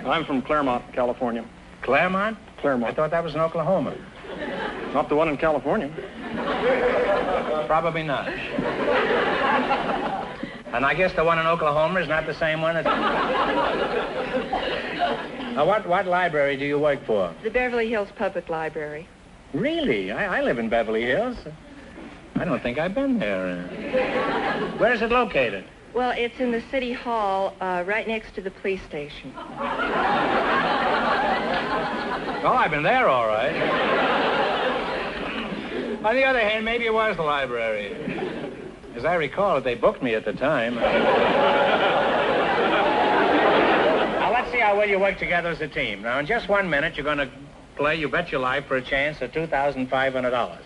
I'm from Claremont, California.
Claremont?
Claremont.
I thought that was in Oklahoma.
Not the one in California.
Probably not. And I guess the one in Oklahoma is not the same one as... What library do you work for?
The Beverly Hills Public Library.
Really? I live in Beverly Hills. I don't think I've been there. Where is it located?
Well, it's in the City Hall, right next to the police station.
Oh, I've been there, all right. On the other hand, maybe it was the library. As I recall it, they booked me at the time. Now, let's see how well you work together as a team. Now, in just 1 minute, you're going to play You Bet Your Life for a chance at $2,500.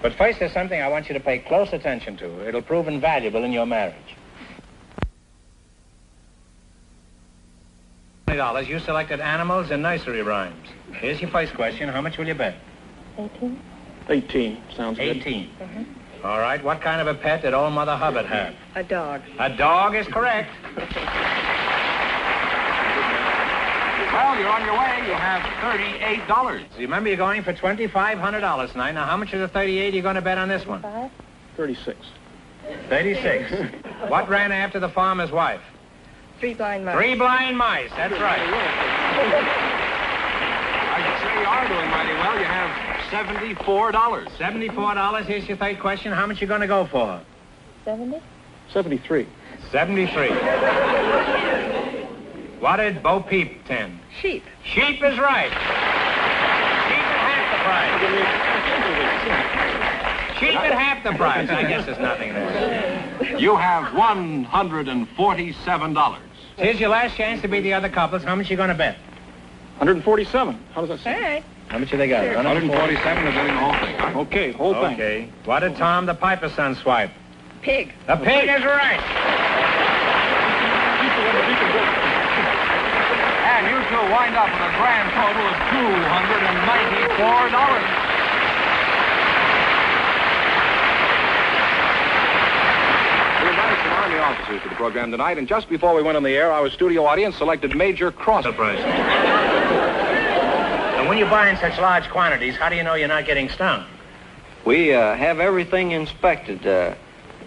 But first, there's something I want you to pay close attention to. It'll prove invaluable in your marriage. $20. You selected animals and nursery rhymes. Here's your first question. How much will you bet?
18.
18. Sounds good.
18. Mm-hmm. All right. What kind of a pet did old Mother Hubbard have?
A dog.
A dog is correct.
Well, you're on your way. You have $38.
Remember, you're going for $2,500 tonight. Now, how much of the 38 are you going to bet on this one?
36.
36. What ran after the farmer's wife?
3 blind mice.
3 blind mice. That's right.
I should say you are doing mighty well. You have $74.
$74. Here's your third question. How much you going to go for?
70.
73.
73. What did Bo Peep tend?
Sheep.
Sheep is right. Sheep at half the price. Sheep at half the price. I guess there's nothing there.
You have $147.
Here's your last chance to beat the other couples. How much you going to bet?
147. How does that sound?
All right.
How much have they got?
Sure.
147 is getting the whole thing, huh?
Okay, whole thing.
Okay. What did Tom the Piper's son swipe?
Pig.
The pig is right.
And you two wind up with a grand total of $294. We invited some Army officers to the program tonight, and just before we went on the air, our studio audience selected Major Cross.
And when you're buying such large quantities, how do you know you're not getting stung?
We have everything inspected,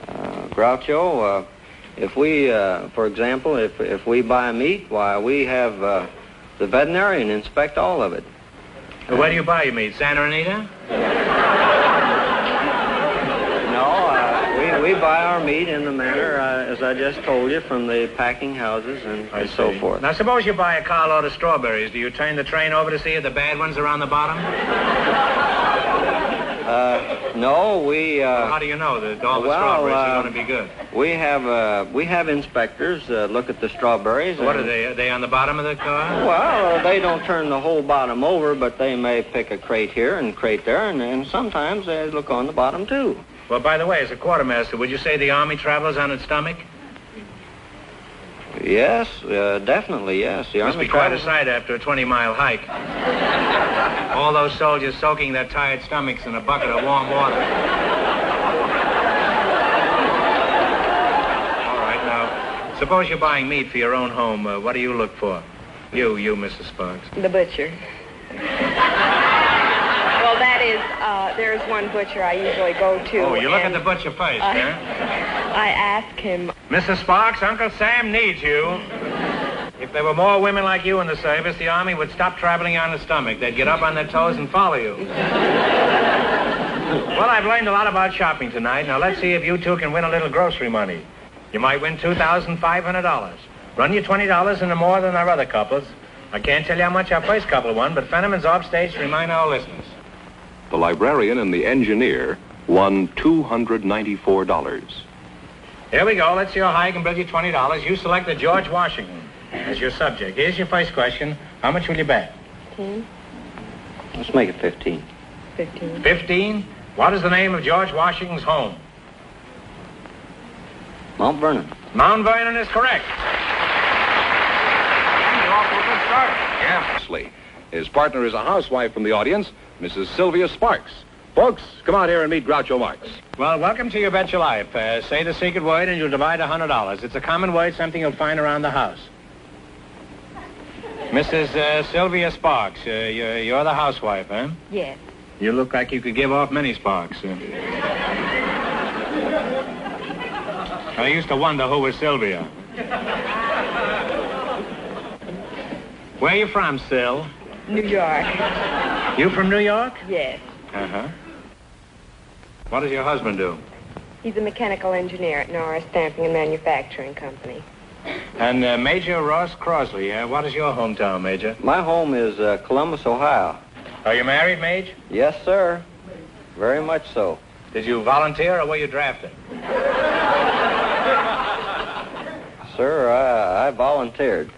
Groucho. If we, for example, if we buy meat, why, we have the veterinarian inspect all of it.
Where do you buy your meat? Santa Anita?
No, we buy our meat in the manner, as I just told you, from the packing houses and so forth.
Now, suppose you buy a carload of strawberries. Do you turn the train over to see if the bad ones are on the bottom?
No, we...
How do you know that all the strawberries are going to be good?
We have inspectors look at the strawberries.
What are they? Are they on the bottom of the car?
Well, they don't turn the whole bottom over, but they may pick a crate here and crate there, and sometimes they look on the bottom, too.
Well, by the way, as a quartermaster, would you say the Army travels on its stomach?
Yes, definitely, yes. The
Must
Army
be quite a
travels...
sight after a 20-mile hike. All those soldiers soaking their tired stomachs in a bucket of warm water. All right, now, suppose you're buying meat for your own home. What do you look for? You, Mrs. Sparks.
The butcher. Well, that is, There's one butcher I usually go to.
Oh, you look at the butcher first, huh?
I ask him.
Mrs. Sparks, Uncle Sam needs you. If there were more women like you in the service, the Army would stop traveling on the stomach. They'd get up on their toes and follow you. Well, I've learned a lot about shopping tonight. Now, let's see if you two can win a little grocery money. You might win $2,500. Run you $20 into more than our other couples. I can't tell you how much our first couple won, but Fenneman's offstage to remind our listeners.
The librarian and the engineer won $294.
Here we go. Let's see how high I can build you $20. You selected George Washington as your subject. Here's your first question. How much will you bet?
15.
Let's make it 15.
15.
15? What is the name of George Washington's home?
Mount Vernon.
Mount Vernon is correct. You're off to a good start.
Yeah. His partner is a housewife from the audience, Mrs. Sylvia Sparks. Folks, come out here and meet Groucho Marx.
Well, welcome to your Bet Your Life. Say the secret word and you'll divide $100. It's a common word, something you'll find around the house. Mrs. Sylvia Sparks, you're the housewife, huh?
Yes.
You look like you could give off many sparks. I used to wonder who was Sylvia. Where are you from, Syl?
New York.
You from New York?
Yes.
Uh-huh. What does your husband do?
He's a mechanical engineer at Norris Stamping and Manufacturing Company.
And Major Ross Crosley, what is your hometown, Major?
My home is Columbus, Ohio.
Are you married, Maj?
Yes, sir. Very much so.
Did you volunteer or were you drafted?
Sir, I volunteered.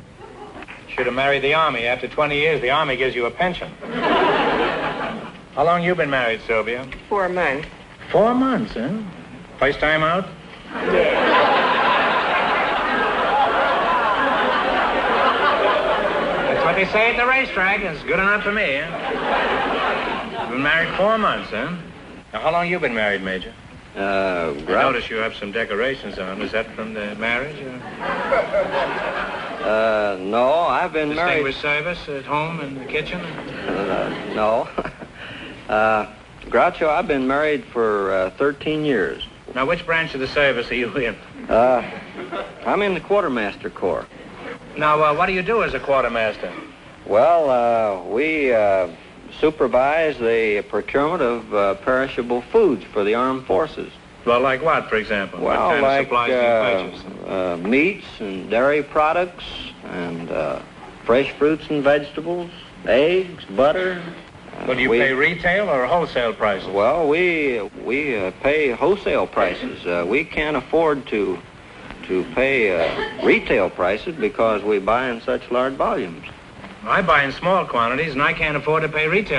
Should have married the Army. After 20 years, the Army gives you a pension. How long you been married, Sylvia?
4 months.
4 months, huh? First time out?
Yes.
That's what they say at the racetrack. It's good enough for me, huh? You've been married 4 months, huh? Now, how long you been married, Major? I notice you have some decorations on. Was that from the marriage?
No, I've been married.
Distinguished service at home in the kitchen?
No. Groucho, I've been married for 13 years.
Now, which branch of the service are you in?
I'm in the quartermaster corps.
Now, what do you do as a quartermaster?
Well, we supervise the procurement of perishable foods for the armed forces.
Well, like what, for example?
Well,
what kind
like
of supplies do you purchase?
Meats and dairy products and fresh fruits and vegetables, eggs, butter.
Well, do you pay retail or wholesale prices?
Well, we pay wholesale prices. We can't afford to pay retail prices because we buy in such large volumes.
I buy in small quantities, and I can't afford to pay retail.